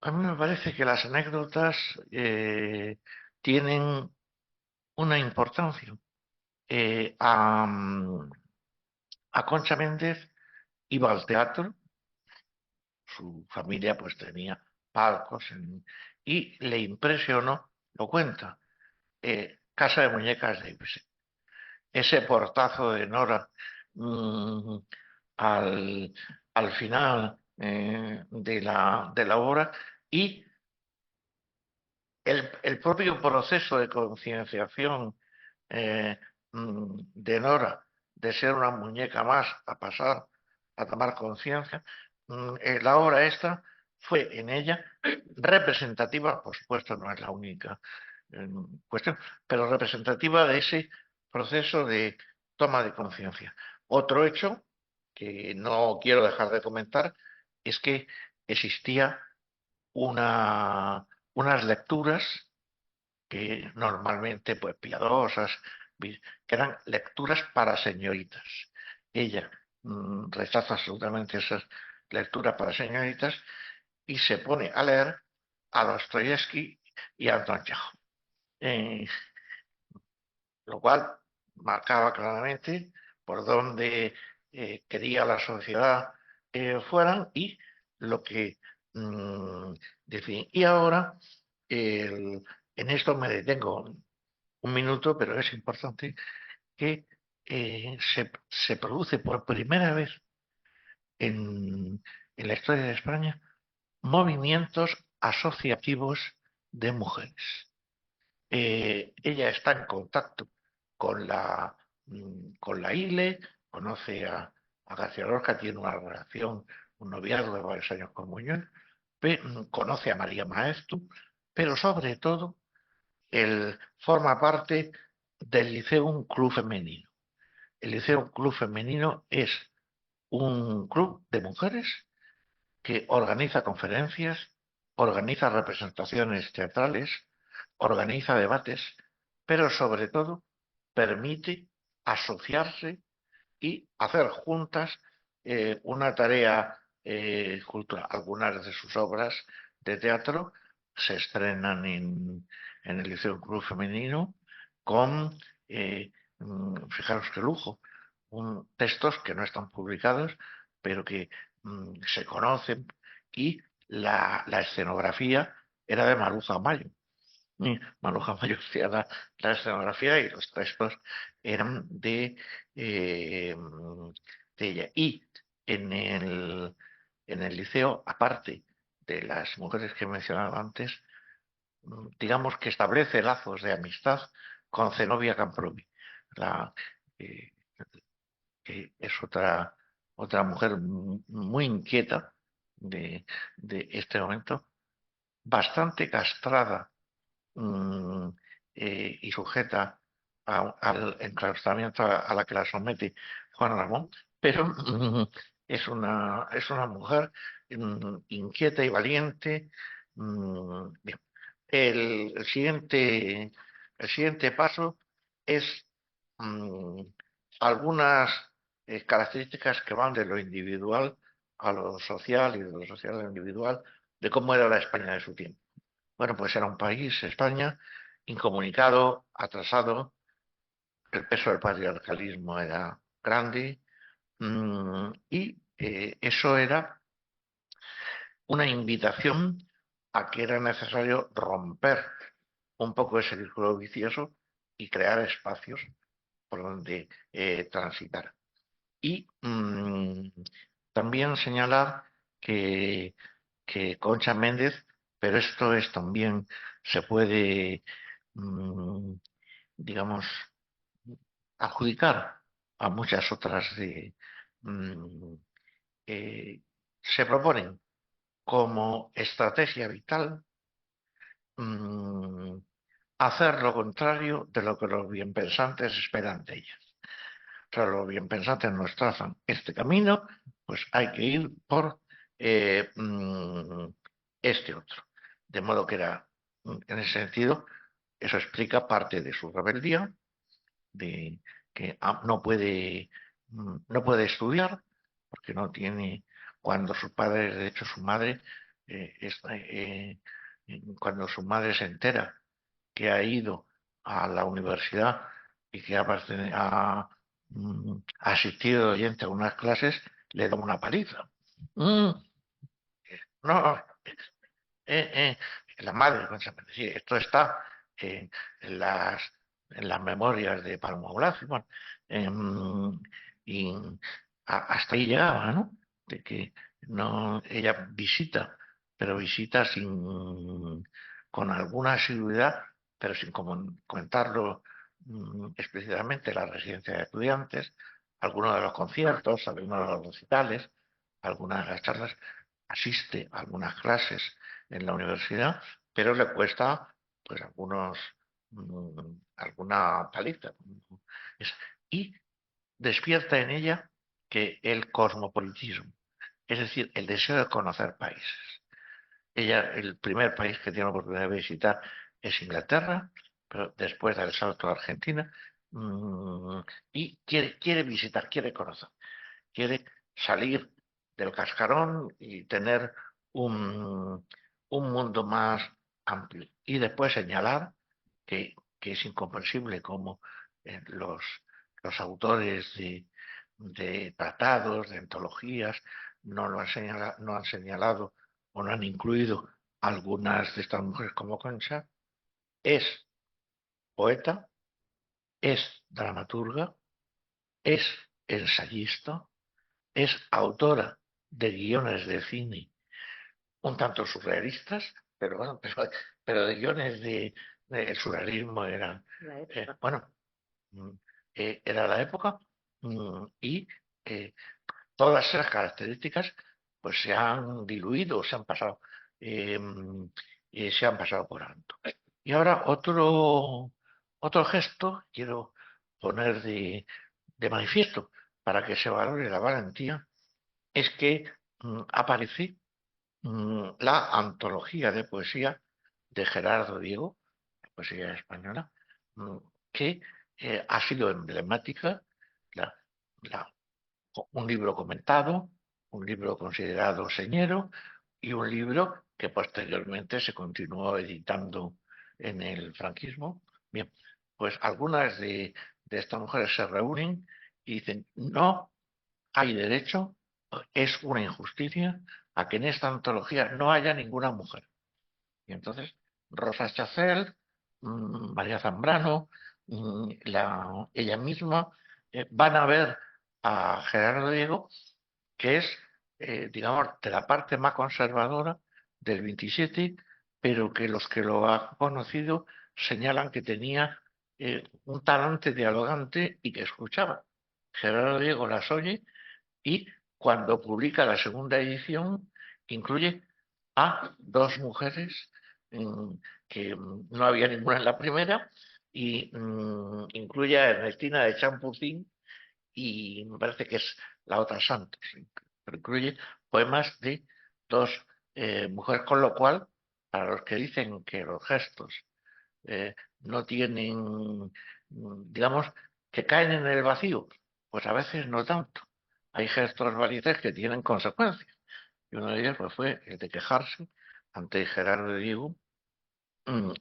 [SPEAKER 4] a mí me parece que las anécdotas tienen una importancia. A Concha Méndez iba al teatro, su familia pues tenía palcos y le impresionó, lo cuenta, Casa de Muñecas de Ibsen. Ese portazo de Nora mmm, al final de la obra y el propio proceso de concienciación de Nora de ser una muñeca más a pasar a tomar conciencia. La obra esta fue en ella representativa, por supuesto no es la única cuestión, pero representativa de ese proceso de toma de conciencia. Otro hecho que no quiero dejar de comentar es que existía unas lecturas que normalmente, pues piadosas, que eran lecturas para señoritas. Ella rechaza absolutamente esas lecturas para señoritas y se pone a leer a Dostoyevsky y a Anton Chejov. Lo cual marcaba claramente por dónde quería la sociedad fueran y lo que decían. Y ahora, en esto me detengo un minuto, pero es importante que se produce por primera vez en la historia de España movimientos asociativos de mujeres. Ella está en contacto con con la ILE, conoce a García Lorca, tiene una relación, un noviazgo de varios años con Muñoz, conoce a María Maeztu, pero sobre todo él forma parte del Liceum Club Femenino. El Liceum Club Femenino es un club de mujeres que organiza conferencias, organiza representaciones teatrales, organiza debates, pero sobre todo permite asociarse y hacer juntas una tarea cultural. Algunas de sus obras de teatro se estrenan en el Liceo Club Femenino con, fijaros qué lujo, textos que no están publicados, pero que se conocen, y la escenografía era de Maruja Mayo. Maruja Mayo hacía la escenografía y los textos eran de ella. Y en el liceo, aparte de las mujeres que he mencionado antes, digamos que establece lazos de amistad con Zenobia Camprubí, eh, que es otra mujer muy inquieta de este momento, bastante castrada y sujeta al enclaustramiento a la que la somete Juan Ramón, pero es una mujer inquieta y valiente. Bien. El siguiente paso es algunas características que van de lo individual a lo social y de lo social a lo individual, de cómo era la España de su tiempo. Bueno, pues era un país, España, incomunicado, atrasado, el peso del patriarcalismo era grande, y eso era una invitación a que era necesario romper un poco ese círculo vicioso y crear espacios por donde transitar. Y también señalar que Concha Méndez, pero esto es también, se puede, digamos, adjudicar a muchas otras se proponen como estrategia vital hacer lo contrario de lo que los bienpensantes esperan de ellas. O sea, los bienpensantes nos trazan este camino, pues hay que ir por este otro. De modo que era, en ese sentido, eso explica parte de su rebeldía, de que no puede estudiar, porque no tiene, cuando su padre, de hecho su madre, cuando su madre se entera que ha ido a la universidad y que ha asistido de oyente a unas clases, le da una paliza. No, la madre, sí, esto está en las memorias de Palmo Blas, bueno, y hasta ahí llegaba, ¿no? De que no, ella visita, pero visita con alguna asiduidad, pero sin comentarlo explícitamente, la residencia de estudiantes, algunos de los conciertos, algunos de los recitales, algunas de las charlas, asiste a algunas clases en la universidad, pero le cuesta pues alguna paliza. Y despierta en ella que el cosmopolitismo, es decir, el deseo de conocer países. Ella, el primer país que tiene la oportunidad de visitar es Inglaterra, pero después da el salto a Argentina, y quiere visitar, quiere conocer, quiere salir del cascarón y tener un mundo más amplio. Y después señalar que es incomprensible cómo los autores de tratados, de antologías, no han señalado o no han incluido algunas de estas mujeres como Concha. Es poeta, es dramaturga, es ensayista, es autora de guiones de cine un tanto surrealistas, pero bueno, pero de guiones el surrealismo era, bueno, mm, era la época, y todas esas características pues se han diluido, eh, se han pasado por alto. Y ahora otro gesto quiero poner de manifiesto para que se valore la valentía, es que aparece la antología de poesía de Gerardo Diego, poesía española, mm, que ha sido emblemática, la- la- un libro comentado, un libro considerado señero y un libro que posteriormente se continuó editando en el franquismo. Bien, pues algunas de estas mujeres se reúnen y dicen, no hay derecho, es una injusticia a que en esta antología no haya ninguna mujer. Y entonces Rosa Chacel, María Zambrano, ella misma, van a ver a Gerardo Diego, que es, digamos, de la parte más conservadora del 27, pero que los que lo han conocido señalan que tenía un talante dialogante y que escuchaba. Gerardo Diego las oye y cuando publica la segunda edición incluye a dos mujeres, que no había ninguna en la primera, y incluye a Ernestina de Champuzín y me parece que es la otra Santos, pero incluye poemas de dos mujeres, con lo cual, para los que dicen que los gestos no tienen, digamos, que caen en el vacío, pues a veces no tanto. Hay gestos valientes que tienen consecuencias. Y uno de ellos pues, fue el de quejarse ante Gerardo Diego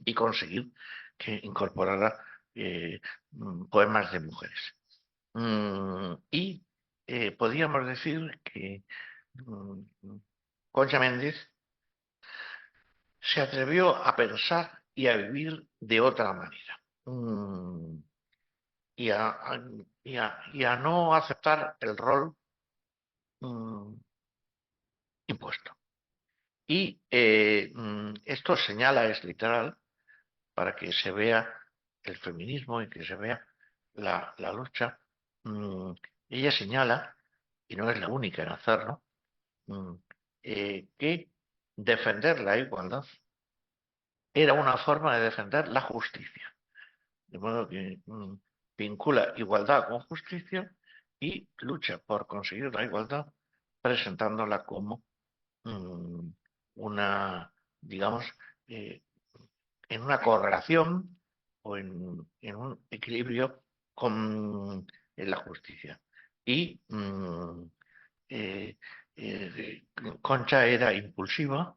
[SPEAKER 4] y conseguir que incorporara poemas de mujeres. Y podríamos decir que Concha Méndez se atrevió a pensar y a vivir de otra manera. Y a no aceptar el rol impuesto. Y esto señala, es literal, para que se vea el feminismo y que se vea la lucha. Ella señala, y no es la única en hacerlo, que defender la igualdad era una forma de defender la justicia. De modo que vincula igualdad con justicia y lucha por conseguir la igualdad presentándola como digamos, eh, en una correlación o en un equilibrio con la justicia. Y eh, eh, Concha era impulsiva,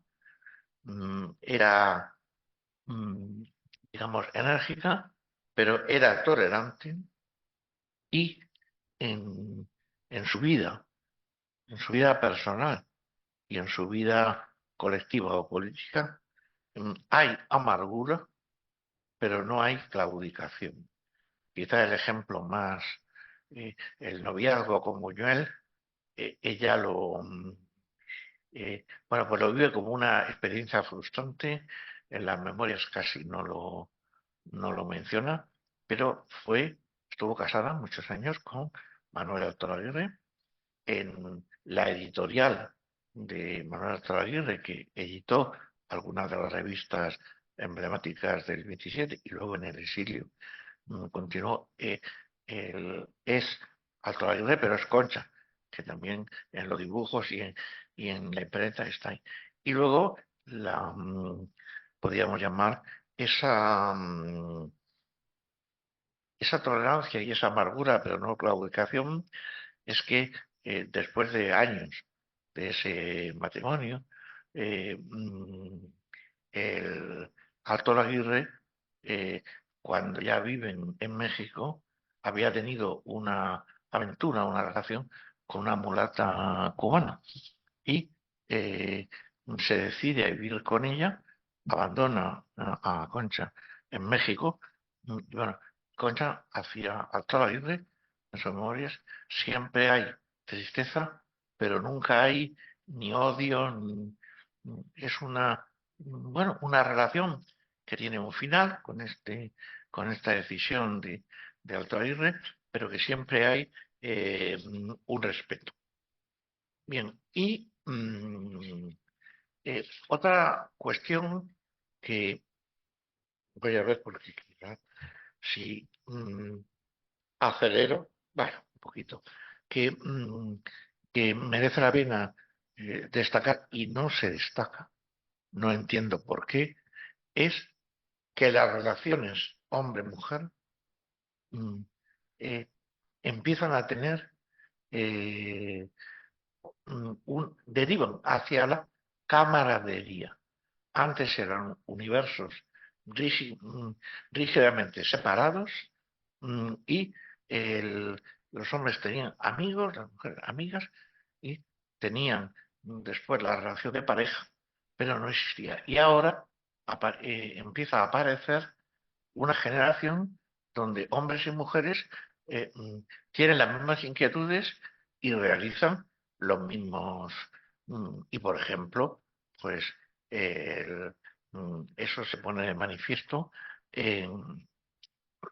[SPEAKER 4] era, digamos, enérgica, pero era tolerante y en, en su vida, en su vida personal y en su vida colectiva o política, hay amargura, pero no hay claudicación. Quizá el ejemplo más, el noviazgo con Buñuel, ella bueno, pues lo vive como una experiencia frustrante, en las memorias casi no lo menciona, pero estuvo casada muchos años con Manuel Alto Aguirre, en la editorial de Manuel Alto Aguirre, que editó algunas de las revistas emblemáticas del 27 y luego en el exilio continuó, es Alto Aguirre, pero es Concha, que también en los dibujos y en la imprenta está ahí. Y luego podríamos llamar esa, esa tolerancia y esa amargura, pero no claudicación, es que después de años de ese matrimonio, el Alto Aguirre, cuando ya viven en México, había tenido una aventura, una relación con una mulata cubana y se decide a vivir con ella, abandona a Concha en México. Y bueno, Concha hacía Alto Aguirre en sus memorias, siempre hay tristeza, pero nunca hay ni odio, es una, bueno, una relación que tiene un final con esta decisión de Alto Aguirre, pero que siempre hay un respeto. Bien, y otra cuestión que voy a ver porque quizás si acelero, bueno, un poquito, que merece la pena destacar y no se destaca, no entiendo por qué, es que las relaciones hombre-mujer eh, empiezan a tener, eh, derivan hacia la camaradería. Antes eran universos rígidamente separados y los hombres tenían amigos, las mujeres amigas y tenían después la relación de pareja, pero no existía. Y ahora empieza a aparecer una generación donde hombres y mujeres tienen las mismas inquietudes y realizan los mismos. Y por ejemplo, pues eso se pone de manifiesto en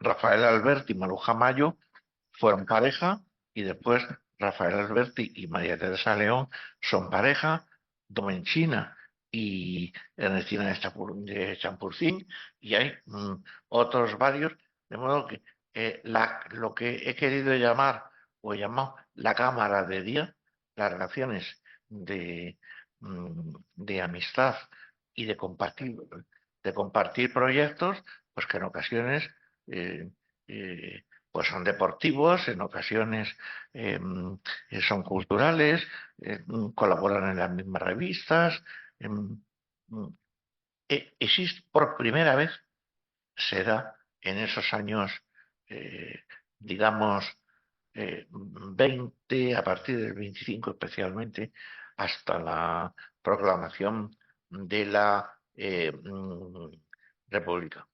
[SPEAKER 4] Rafael Alberti y Maruja Mayo fueron pareja y después Rafael Alberti y María Teresa León son pareja, Domenchina y Ernestina de Champurcín y hay otros varios, de modo que lo que he querido llamar o he llamado la cámara de día, las relaciones de amistad y de compartir proyectos, pues que en ocasiones pues son deportivos, en ocasiones son culturales, colaboran en las mismas revistas. Existe por primera vez, se da en esos años, digamos, 20, a partir del 25 especialmente, hasta la proclamación de la República.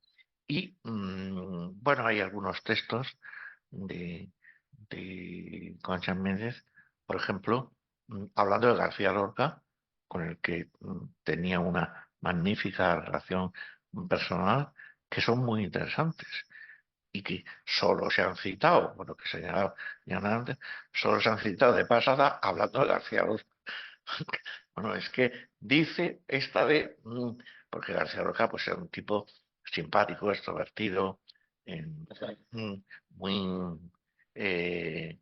[SPEAKER 4] Y bueno, hay algunos textos de Concha Méndez, por ejemplo, hablando de García Lorca, con el que tenía una magnífica relación personal, que son muy interesantes y que solo se han citado, bueno, que señalaba antes, solo se han citado de pasada hablando de García Lorca. Bueno, es que dice esta de, porque García Lorca pues era un tipo simpático, extrovertido, muy, eh,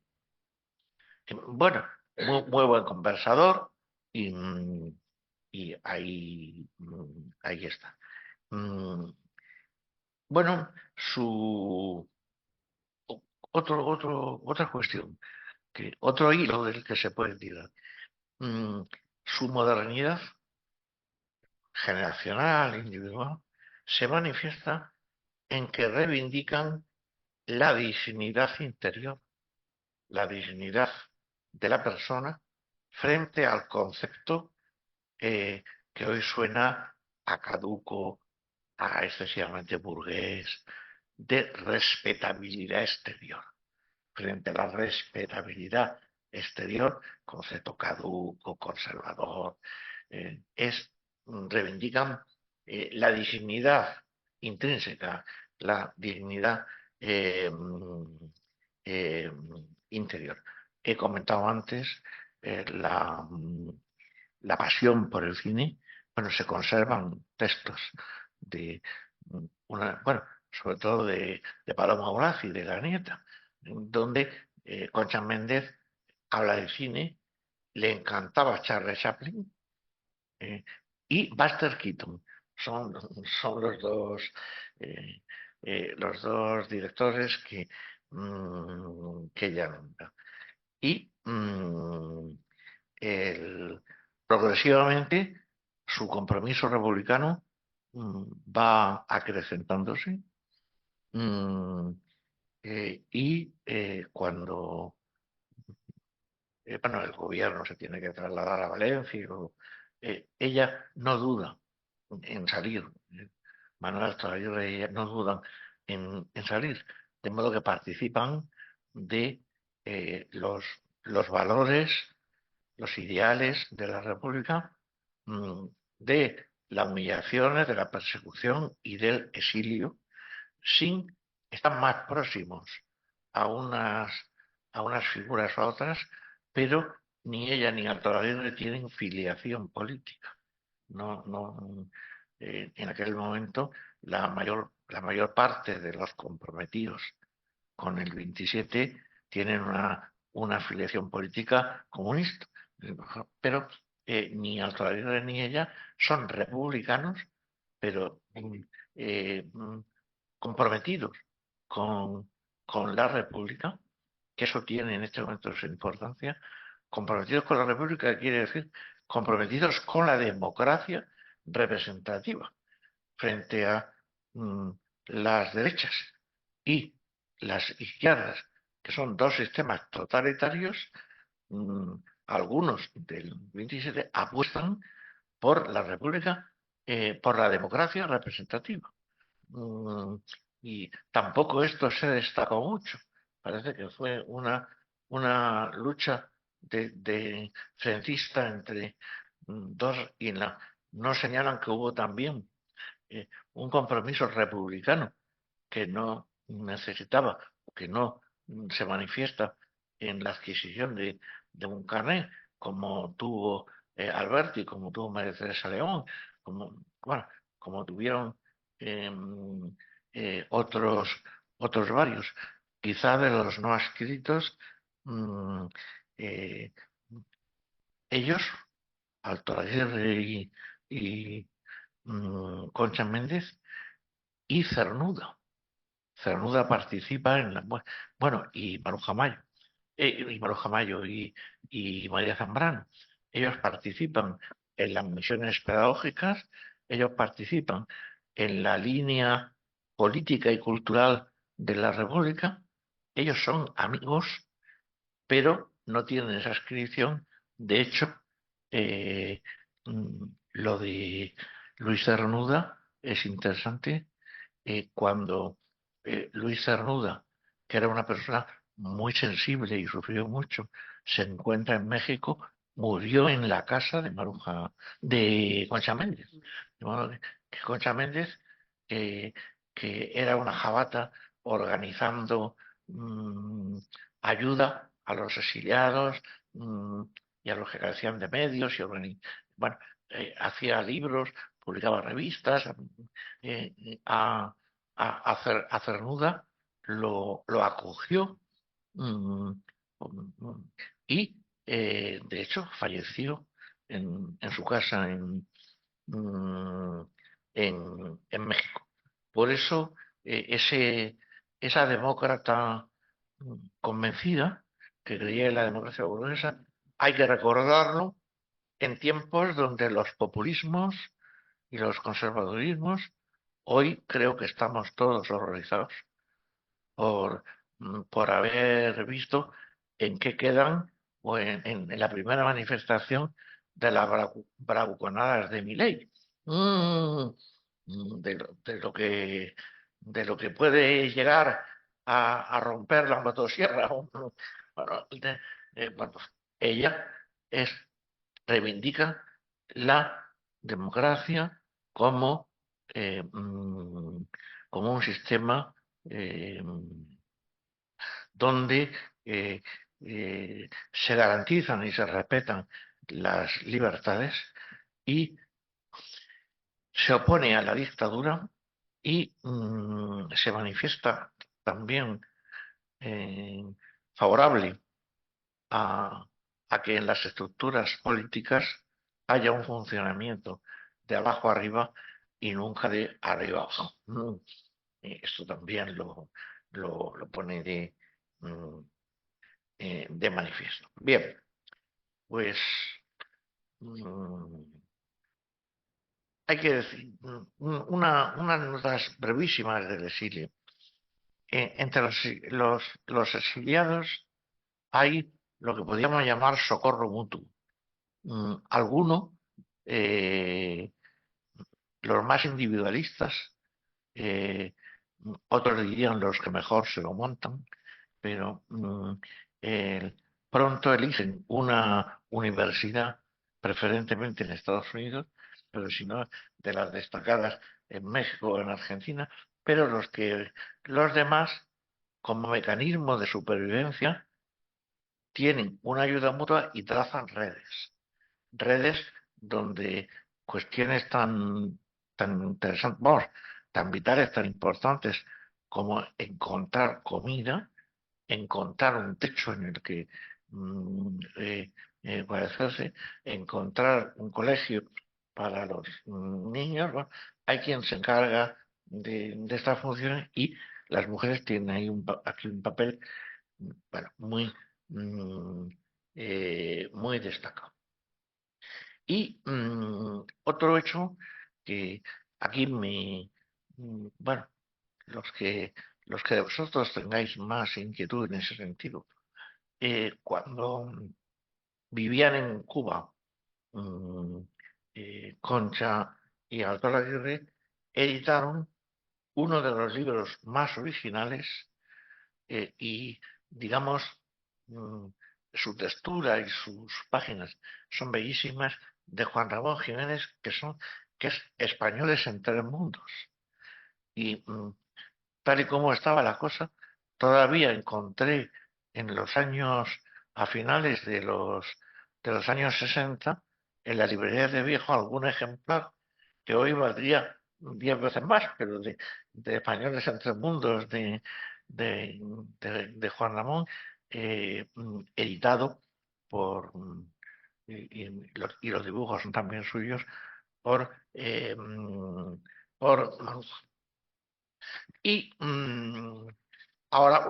[SPEAKER 4] bueno, muy buen conversador y ahí está. Bueno, otra cuestión, otro hilo del que se puede tirar. Su modernidad generacional, individual, se manifiesta en que reivindican la dignidad interior, la dignidad de la persona frente al concepto que hoy suena a caduco, a excesivamente burgués, de respetabilidad exterior. Frente a la respetabilidad exterior, concepto caduco, conservador, reivindican la dignidad intrínseca, la dignidad interior. He comentado antes la pasión por el cine. Bueno, se conservan textos de bueno, sobre todo de Paloma Olaz y de la nieta, donde Concha Méndez habla de cine, le encantaba Charles Chaplin y Buster Keaton. Son los dos directores que ella nombra. Y progresivamente su compromiso republicano va acrecentándose y cuando bueno, el gobierno se tiene que trasladar a Valencia, ella no duda en salir. Manuel Azaguirre y ella no dudan en salir, de modo que participan de los valores, los ideales de la República, de las humillaciones, de la persecución y del exilio, sin estar más próximos a unas figuras o a otras, pero ni ella ni Alto Aguirre tienen filiación política. En aquel momento la mayor parte de los comprometidos con el 27 tienen una afiliación política comunista, pero ni Alto Aguirre ni ella son republicanos, pero comprometidos con la República, que eso tiene en este momento su importancia. Comprometidos con la República quiere decir comprometidos con la democracia representativa frente a las derechas y las izquierdas, que son dos sistemas totalitarios. Algunos del 27 apuestan por la República, por la democracia representativa. Y tampoco esto se destacó mucho. Parece que fue una lucha de frentista entre dos, y no señalan que hubo también un compromiso republicano que no necesitaba, que no se manifiesta en la adquisición de un carnet, como tuvo Alberti, como tuvo María Teresa León, como tuvieron otros varios. Quizá de los no adscritos, ellos, Alto Aguirre y Concha Méndez y Cernuda. Cernuda participa en y Maruja Mayo y María Zambrano. Ellos participan en las misiones pedagógicas, ellos participan en la línea política y cultural de la República. Ellos son amigos, pero no tienen esa adscripción. De hecho, lo de Luis Cernuda es interesante. Cuando Luis Cernuda, que era una persona muy sensible y sufrió mucho, se encuentra en México, murió en la casa de Concha Méndez. De modo que Concha Méndez, que era una jabata organizando ayuda a los exiliados y a los que carecían de medios, hacía libros, publicaba revistas, a Cernuda lo acogió y de hecho falleció en su casa en México. Por eso esa demócrata convencida que creía en la democracia burguesa, hay que recordarlo en tiempos donde los populismos y los conservadurismos, hoy creo que estamos todos horrorizados por haber visto en qué quedan o en la primera manifestación de las bravuconadas de Milei. De lo que puede llegar a romper la motosierra. Bueno, ella reivindica la democracia como un sistema donde se garantizan y se respetan las libertades y se opone a la dictadura y se manifiesta también favorable a, a que en las estructuras políticas haya un funcionamiento de abajo arriba y nunca de arriba abajo. Esto también lo pone de manifiesto. Bien, pues hay que decir unas notas brevísimas del exilio. Entre los exiliados hay lo que podríamos llamar socorro mutuo. Algunos, los más individualistas, otros dirían los que mejor se lo montan, pero pronto eligen una universidad, preferentemente en Estados Unidos, pero si no, de las destacadas en México o en Argentina, pero los demás, como mecanismo de supervivencia, tienen una ayuda mutua y trazan redes donde cuestiones tan interesantes, vamos, tan vitales, tan importantes como encontrar comida, encontrar un techo en el que guarecerse, encontrar un colegio para los niños. Bueno, hay quien se encarga de estas funciones y las mujeres tienen ahí aquí un papel, bueno, muy destacado. Y otro hecho que aquí bueno, los que, los que de vosotros tengáis más inquietud en ese sentido, cuando vivían en Cuba, Concha y Alcalá Aguirre editaron uno de los libros más originales y, digamos, mm, su textura y sus páginas son bellísimas, de Juan Ramón Jiménez, que es Españoles en tres mundos. Y tal y como estaba la cosa, todavía encontré en los años, a finales de los años 60, en la librería de viejo algún ejemplar que hoy valdría 10 veces más, pero de Españoles entre mundos de, de Juan Ramón, editado por, y los dibujos son también suyos, por, por Maruja. Y ahora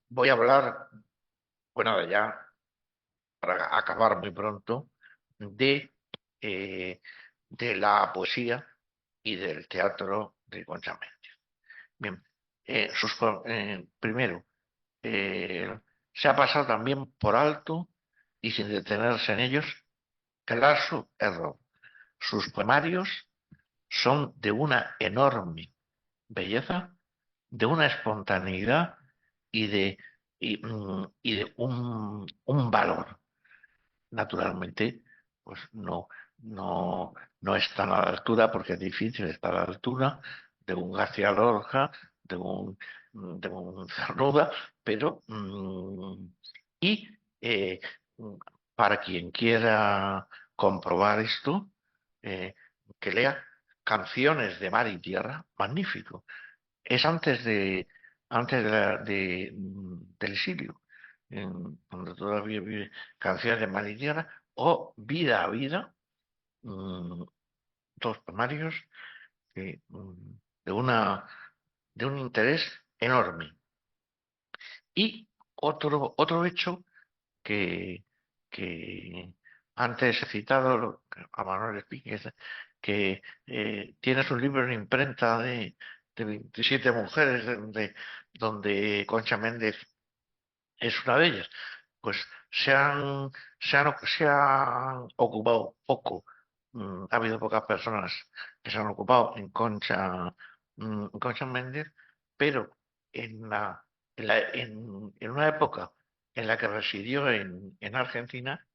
[SPEAKER 4] voy a hablar, bueno, ya para acabar muy pronto, eh, de la poesía y del teatro de Concha Méndez. Bien, primero, se ha pasado también por alto y sin detenerse en ellos, claro, su error. Sus poemarios son de una enorme belleza, de una espontaneidad y y de un valor. Naturalmente, pues no están a la altura, porque es difícil estar a la altura de un García Lorca, de un Cernuda, pero y eh, para quien quiera comprobar esto, eh, que lea Canciones de Mar y Tierra, magnífico. Es del exilio, donde todavía vive Canciones de Mar y Tierra, o Vida a Vida, dos poemarios de de un interés enorme. Y otro hecho que, que antes he citado a Manuel Espíquez, que tienes un libro en imprenta de 27 mujeres, donde Concha Méndez es una de ellas. Pues se han ocupado poco. Ha habido pocas personas que se han ocupado en Concha Méndez, pero en en una época en la que residió en Argentina,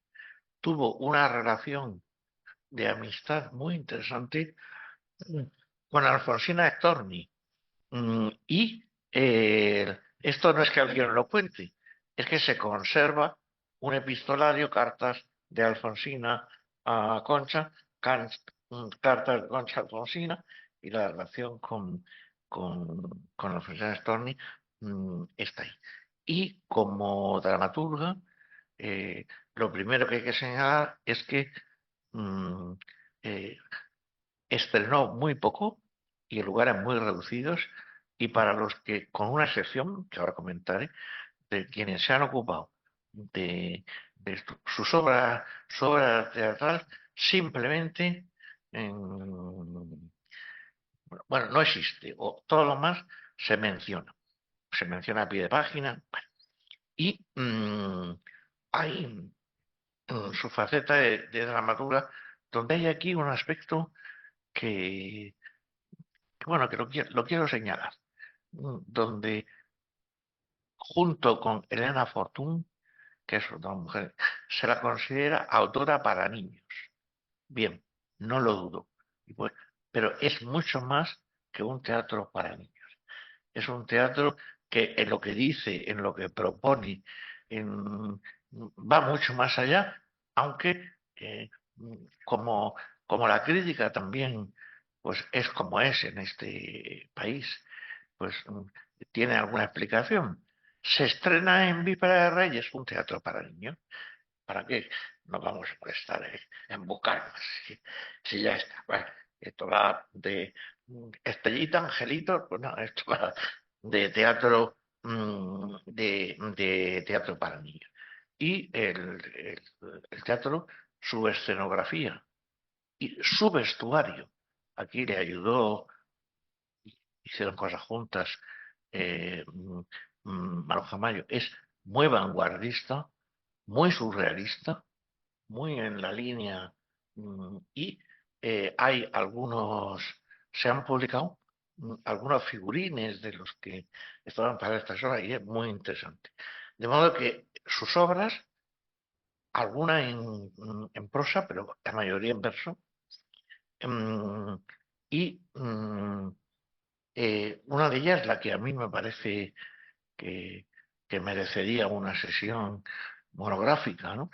[SPEAKER 4] tuvo una relación de amistad muy interesante con Alfonsina Storni. Y Esto no es que alguien lo cuente, es que se conserva un epistolario, cartas de Alfonsina a Concha, cartas de Concha a Alfonsina, y la relación con Alfonsina Storni está ahí. Y como dramaturga, lo primero que hay que señalar es que mm, eh, estrenó muy poco y en lugares muy reducidos, y para los que, con una excepción que ahora comentaré, de quienes se han ocupado de su obra teatral, simplemente, bueno, no existe, o todo lo más se menciona a pie de página, bueno, y hay su faceta de dramaturga, donde hay aquí un aspecto que bueno, que lo quiero señalar, donde junto con Elena Fortún, que es otra mujer, se la considera autora para niños. Bien, no lo dudo, pero es mucho más que un teatro para niños. Es un teatro que en lo que dice, en lo que propone, va mucho más allá, aunque como, como la crítica también pues es como es en este país, pues tiene alguna explicación. Se estrena en Víspera de Reyes un teatro para niños. ¿Para qué? No vamos a estar en buscar más. Si ya está. Bueno, esto va de Estrellita, Angelito, pues no, esto va de teatro, de teatro para niños. Y el teatro, su escenografía y su vestuario. Aquí le ayudó, hicieron cosas juntas, Maruja Mayo. Es muy vanguardista, muy surrealista, muy en la línea, y hay algunos, se han publicado algunos figurines de los que estaban para estas obras y es muy interesante. De modo que sus obras, alguna en prosa, pero la mayoría en verso, y una de ellas, la que a mí me parece que, que merecería una sesión monográfica, ¿no?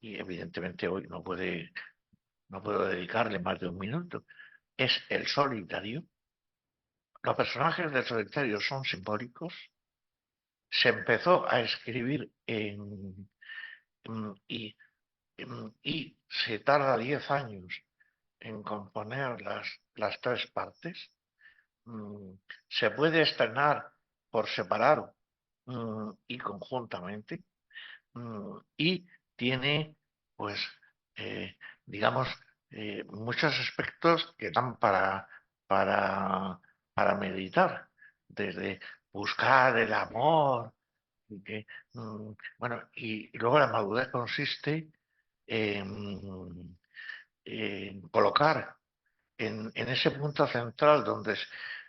[SPEAKER 4] Y evidentemente hoy no puedo dedicarle más de un minuto, es el solitario. Los personajes del solitario son simbólicos. Se empezó a escribir y se tarda 10 años en componer las tres partes. Se puede estrenar por separado y conjuntamente, y tiene, pues, digamos, muchos aspectos que dan para, para meditar, desde buscar el amor, y bueno, y luego la madurez consiste en colocar en ese punto central donde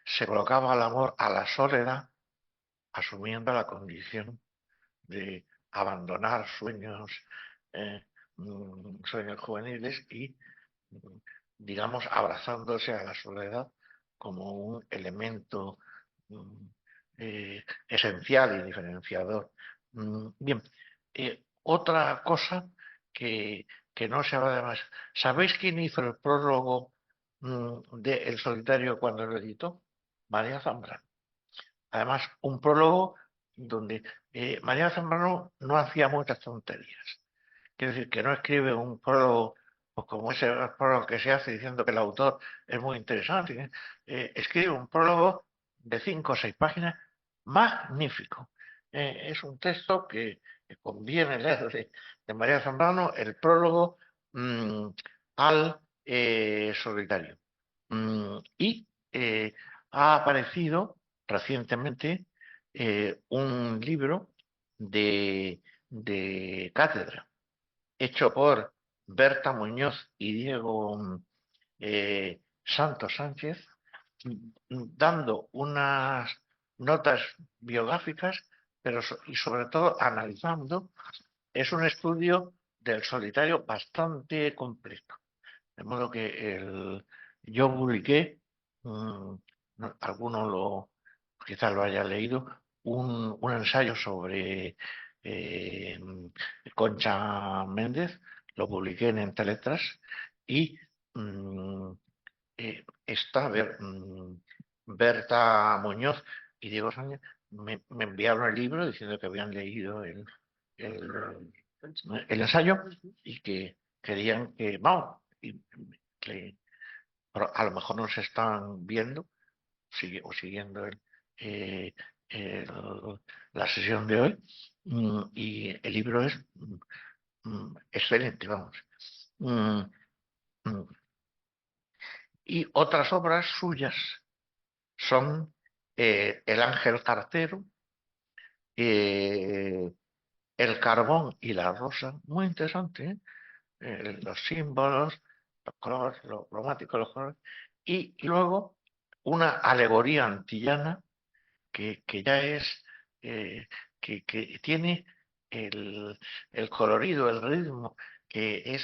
[SPEAKER 4] se colocaba el amor a la soledad, asumiendo la condición de abandonar sueños, eh, sueños juveniles y, digamos, abrazándose a la soledad como un elemento esencial y diferenciador. Bien, otra cosa que no se habla de más. ¿Sabéis quién hizo el prólogo de El Solitario cuando lo editó? María Zambrano. Además, un prólogo donde María Zambrano no hacía muchas tonterías. Quiero decir, que no escribe un prólogo pues, como ese prólogo que se hace diciendo que el autor es muy interesante. Escribe un prólogo de 5 o 6 páginas magnífico. Es un texto que conviene leer de María Zambrano, el prólogo al solitario. Y ha aparecido recientemente un libro de cátedra hecho por Berta Muñoz y Diego Santos Sánchez, dando unas notas biográficas, pero y sobre todo analizando. Es un estudio del solitario bastante completo. De modo que yo publiqué, alguno quizás lo haya leído, un ensayo sobre Concha Méndez, lo publiqué en Entreletras y Berta Muñoz y Diego Sánchez me enviaron el libro diciendo que habían leído el, el ensayo y que querían que, vamos, pero a lo mejor nos están viendo o siguiendo eh, el- la sesión de hoy y el libro es excelente, vamos. Mm, mm. Y otras obras suyas son El ángel cartero, eh, El carbón y la rosa, muy interesante, ¿eh? Los símbolos, los colores, lo cromático, los colores, y luego una alegoría antillana que ya es, que tiene el, el colorido, el ritmo, que es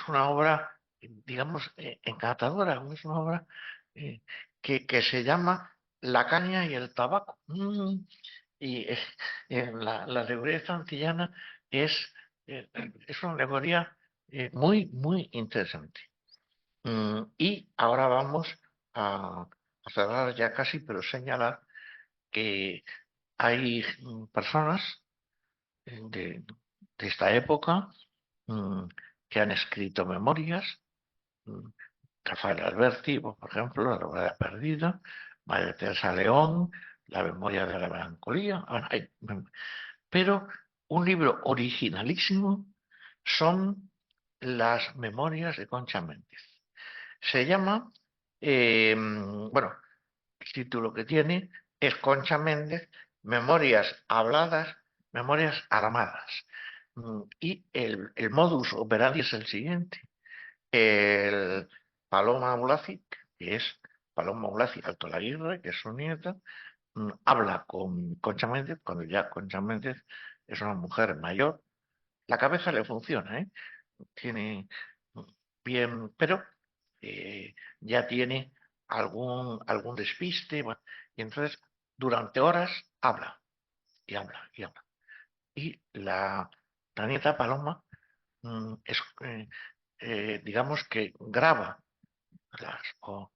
[SPEAKER 4] una obra, digamos, encantadora, es una obra eh, que se llama La caña y el tabaco. Y la alegoría esta antillana es, es una alegoría muy, muy interesante. Y ahora vamos a cerrar ya casi, pero señalar que hay personas de esta época mm, que han escrito memorias. mm, Rafael Alberti, por ejemplo, La novela perdida, María Teresa León, La memoria de la melancolía. Bueno, pero un libro originalísimo son las memorias de Concha Méndez. Se llama, bueno, el título que tiene es Concha Méndez, Memorias habladas, Memorias armadas. Y el modus operandi es el siguiente. El Paloma Ulazzi, que es Paloma Ulazzi Alto Laguirre, que es su nieta, habla con Concha Méndez, cuando ya Concha Méndez es una mujer mayor. La cabeza le funciona, ¿eh? Tiene bien, pero ya tiene algún despiste, bueno, y entonces durante horas habla y habla y habla. Y la nieta Paloma digamos que graba o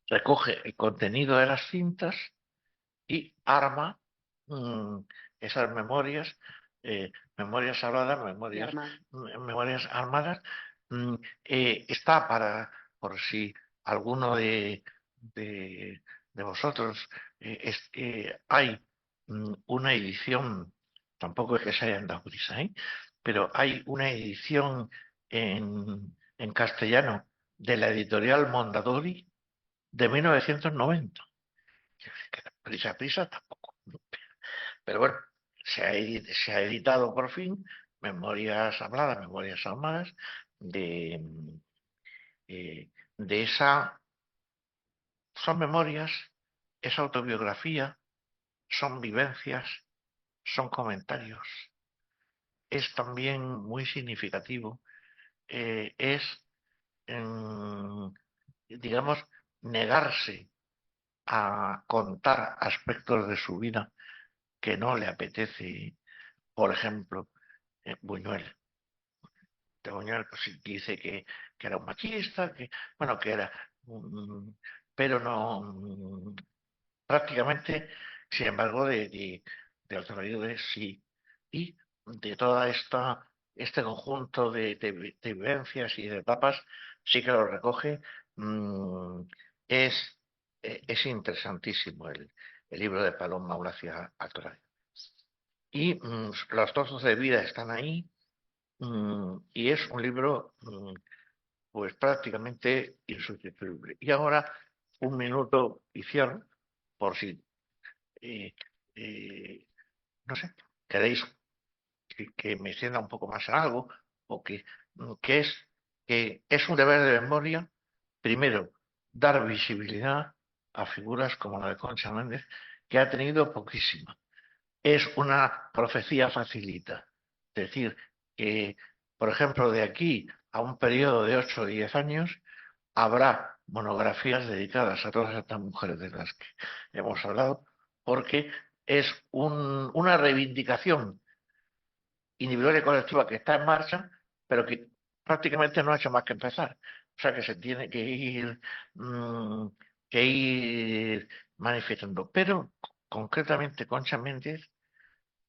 [SPEAKER 4] recoge el contenido de las cintas y arma mm, esas memorias, memorias habladas, memorias armadas. mm, Está por si alguno de vosotros hay una edición, tampoco es que se hayan dado prisa, pero hay una edición en castellano de la editorial Mondadori de 1990. Que prisa tampoco. Pero bueno, se ha editado por fin Memorias Habladas, Memorias Armadas de, de esa. Son memorias, es autobiografía, son vivencias, son comentarios. Es también muy significativo. Es, digamos, negarse a contar aspectos de su vida que no le apetece. Por ejemplo, Buñuel. De Buñuel pues, dice que era un machista, que, bueno, que era, pero no, prácticamente, sin embargo, de Altonario sí. Y de toda este conjunto de vivencias y de etapas, sí que lo recoge. mm, es, es interesantísimo el libro de Paloma Eulalia Altonario. Y los trozos de vida están ahí. Y es un libro pues prácticamente insustituible. Y ahora un minuto y cierro, por si, eh, eh, no sé, queréis que me extienda un poco más en algo, o que es un deber de memoria, primero, dar visibilidad a figuras como la de Concha Méndez, que ha tenido poquísima. Es una profecía facilita. Es decir, que, por ejemplo, de aquí a un periodo de 8 o 10 años, habrá monografías dedicadas a todas estas mujeres de las que hemos hablado, porque es una reivindicación individual y colectiva que está en marcha, pero que prácticamente no ha hecho más que empezar. O sea que se tiene mm, que ir manifestando. Pero concretamente Concha Méndez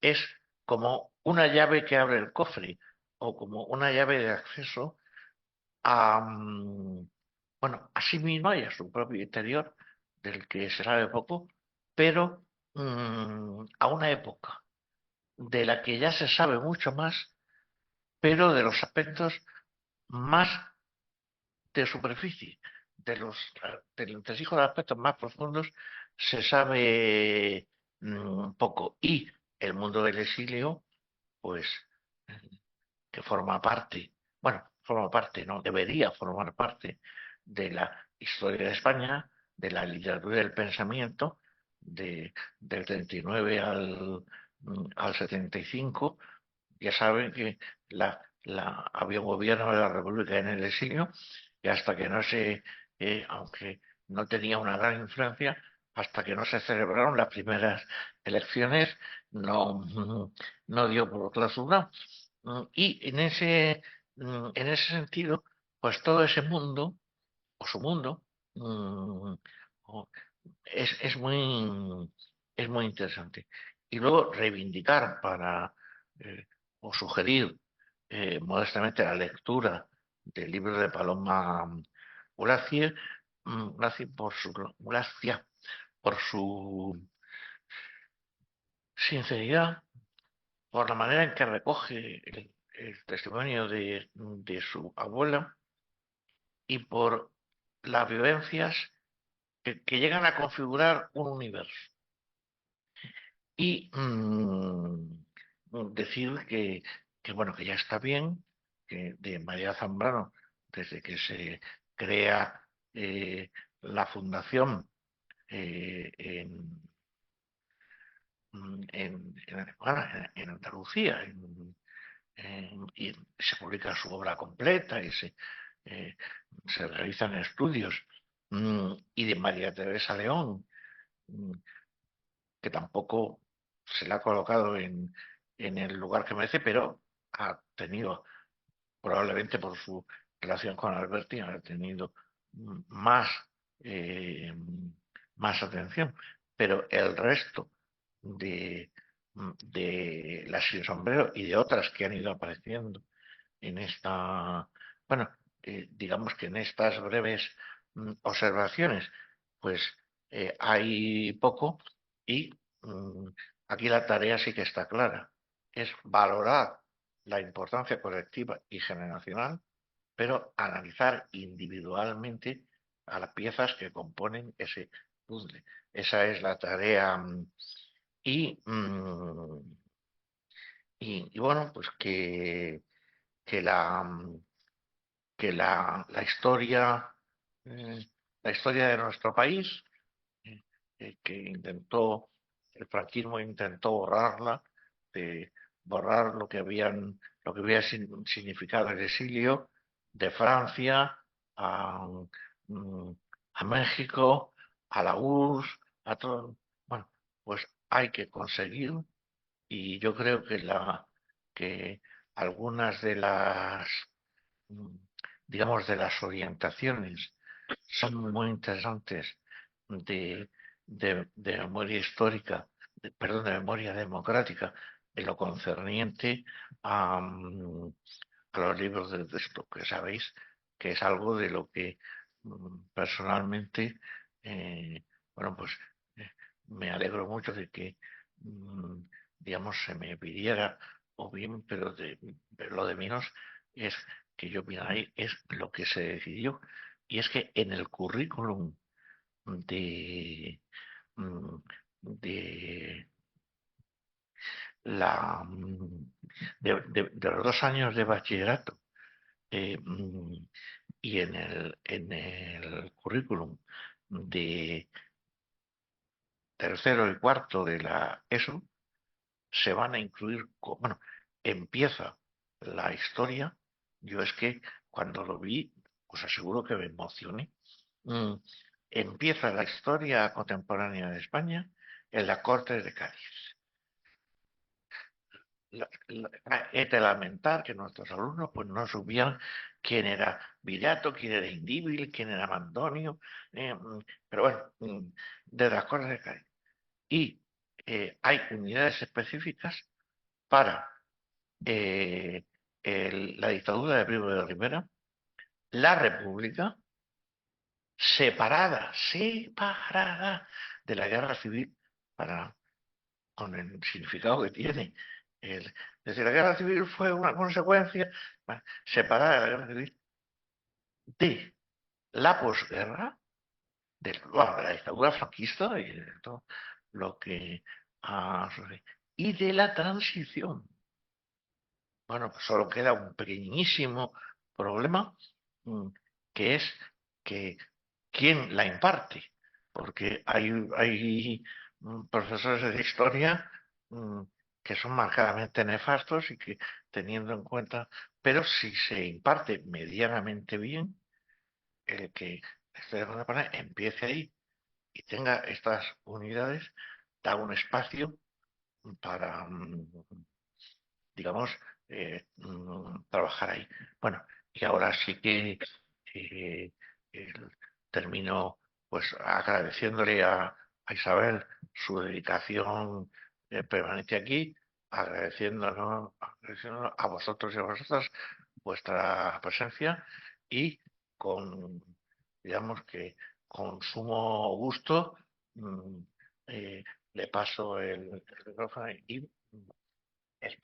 [SPEAKER 4] es como una llave que abre el cofre o como una llave de acceso a, bueno, a sí misma y a su propio interior, del que se sabe poco, pero a una época de la que ya se sabe mucho más, pero de los aspectos más de superficie, del entresijo de aspectos más profundos, se sabe poco. Y el mundo del exilio, pues, que forma parte, bueno, forma parte, no, debería formar parte de la historia de España, de la literatura y del pensamiento, del 39 al 75. Ya saben que había un gobierno de la República en el exilio y hasta que no aunque no tenía una gran influencia, hasta que no se celebraron las primeras elecciones, no dio por clausurado. Y en ese sentido, pues todo ese mundo, o su mundo, mm, o- es muy interesante. Y luego reivindicar eh, o sugerir modestamente la lectura del libro de Paloma Gracia, Gracia por su sinceridad, por la manera en que recoge el testimonio de su abuela y por las vivencias que llegan a configurar un universo. Y decir bueno, que ya está bien, que de María Zambrano, desde que se crea la fundación en, bueno, en Andalucía, y se publica su obra completa y se realizan estudios, y de María Teresa León, mm, que tampoco se le ha colocado en el lugar que merece, pero ha tenido, probablemente por su relación con Alberti, ha tenido más, eh, más atención. Pero el resto de las sin sombrero y de otras que han ido apareciendo en bueno, digamos que en estas breves observaciones, pues hay poco y aquí la tarea sí que está clara. Es valorar la importancia colectiva y generacional, pero analizar individualmente a las piezas que componen ese puzzle. Esa es la tarea. Y, y bueno, pues que la, que eh, la historia de nuestro país, eh, que el franquismo intentó borrarla, borrar lo que había significado el exilio de Francia a, mm, a México, a la URSS, a todo. Bueno, pues hay que conseguir, y yo creo que algunas de mm, digamos, de las orientaciones son muy interesantes de, de memoria histórica, perdón, de memoria democrática, en lo concerniente a los libros de texto, que sabéis que es algo de lo que personalmente, bueno, pues eh, me alegro mucho de que, mm, digamos, se me pidiera, o bien, pero lo de menos es que yo opinara ahí, es lo que se decidió, y es que en el currículum de, mm, de de los 2 años de bachillerato, y en el currículum de tercero y cuarto de la ESO se van a incluir, bueno, empieza la historia. Yo es que cuando lo vi, os aseguro que me emocioné. Mm, Empieza la historia contemporánea de España en la Corte de Cádiz. Es de lamentar que nuestros alumnos pues no supieran quién era Viriato, quién era Indíbil, quién era Mandonio, pero bueno, de las Cortes de Cádiz. Y hay unidades específicas para la dictadura de Primo de Rivera, la República, separada de la guerra civil, con el significado que tiene. Es decir, la guerra civil fue una consecuencia separada de la guerra civil de la posguerra, de la dictadura franquista y de todo lo que y de la transición. Bueno, pues solo queda un pequeñísimo problema, que es que quién la imparte, porque hay profesores de historia que son marcadamente nefastos y que teniendo en cuenta, pero si se imparte medianamente bien, el que de alguna manera empiece ahí y tenga estas unidades, da un espacio para, digamos, trabajar ahí. Bueno, y ahora sí que eh, termino pues agradeciéndole a Isabel su dedicación permanente aquí, agradeciéndonos a vosotros y a vosotras vuestra presencia y con, digamos que con sumo gusto mm, le paso el micrófono y espero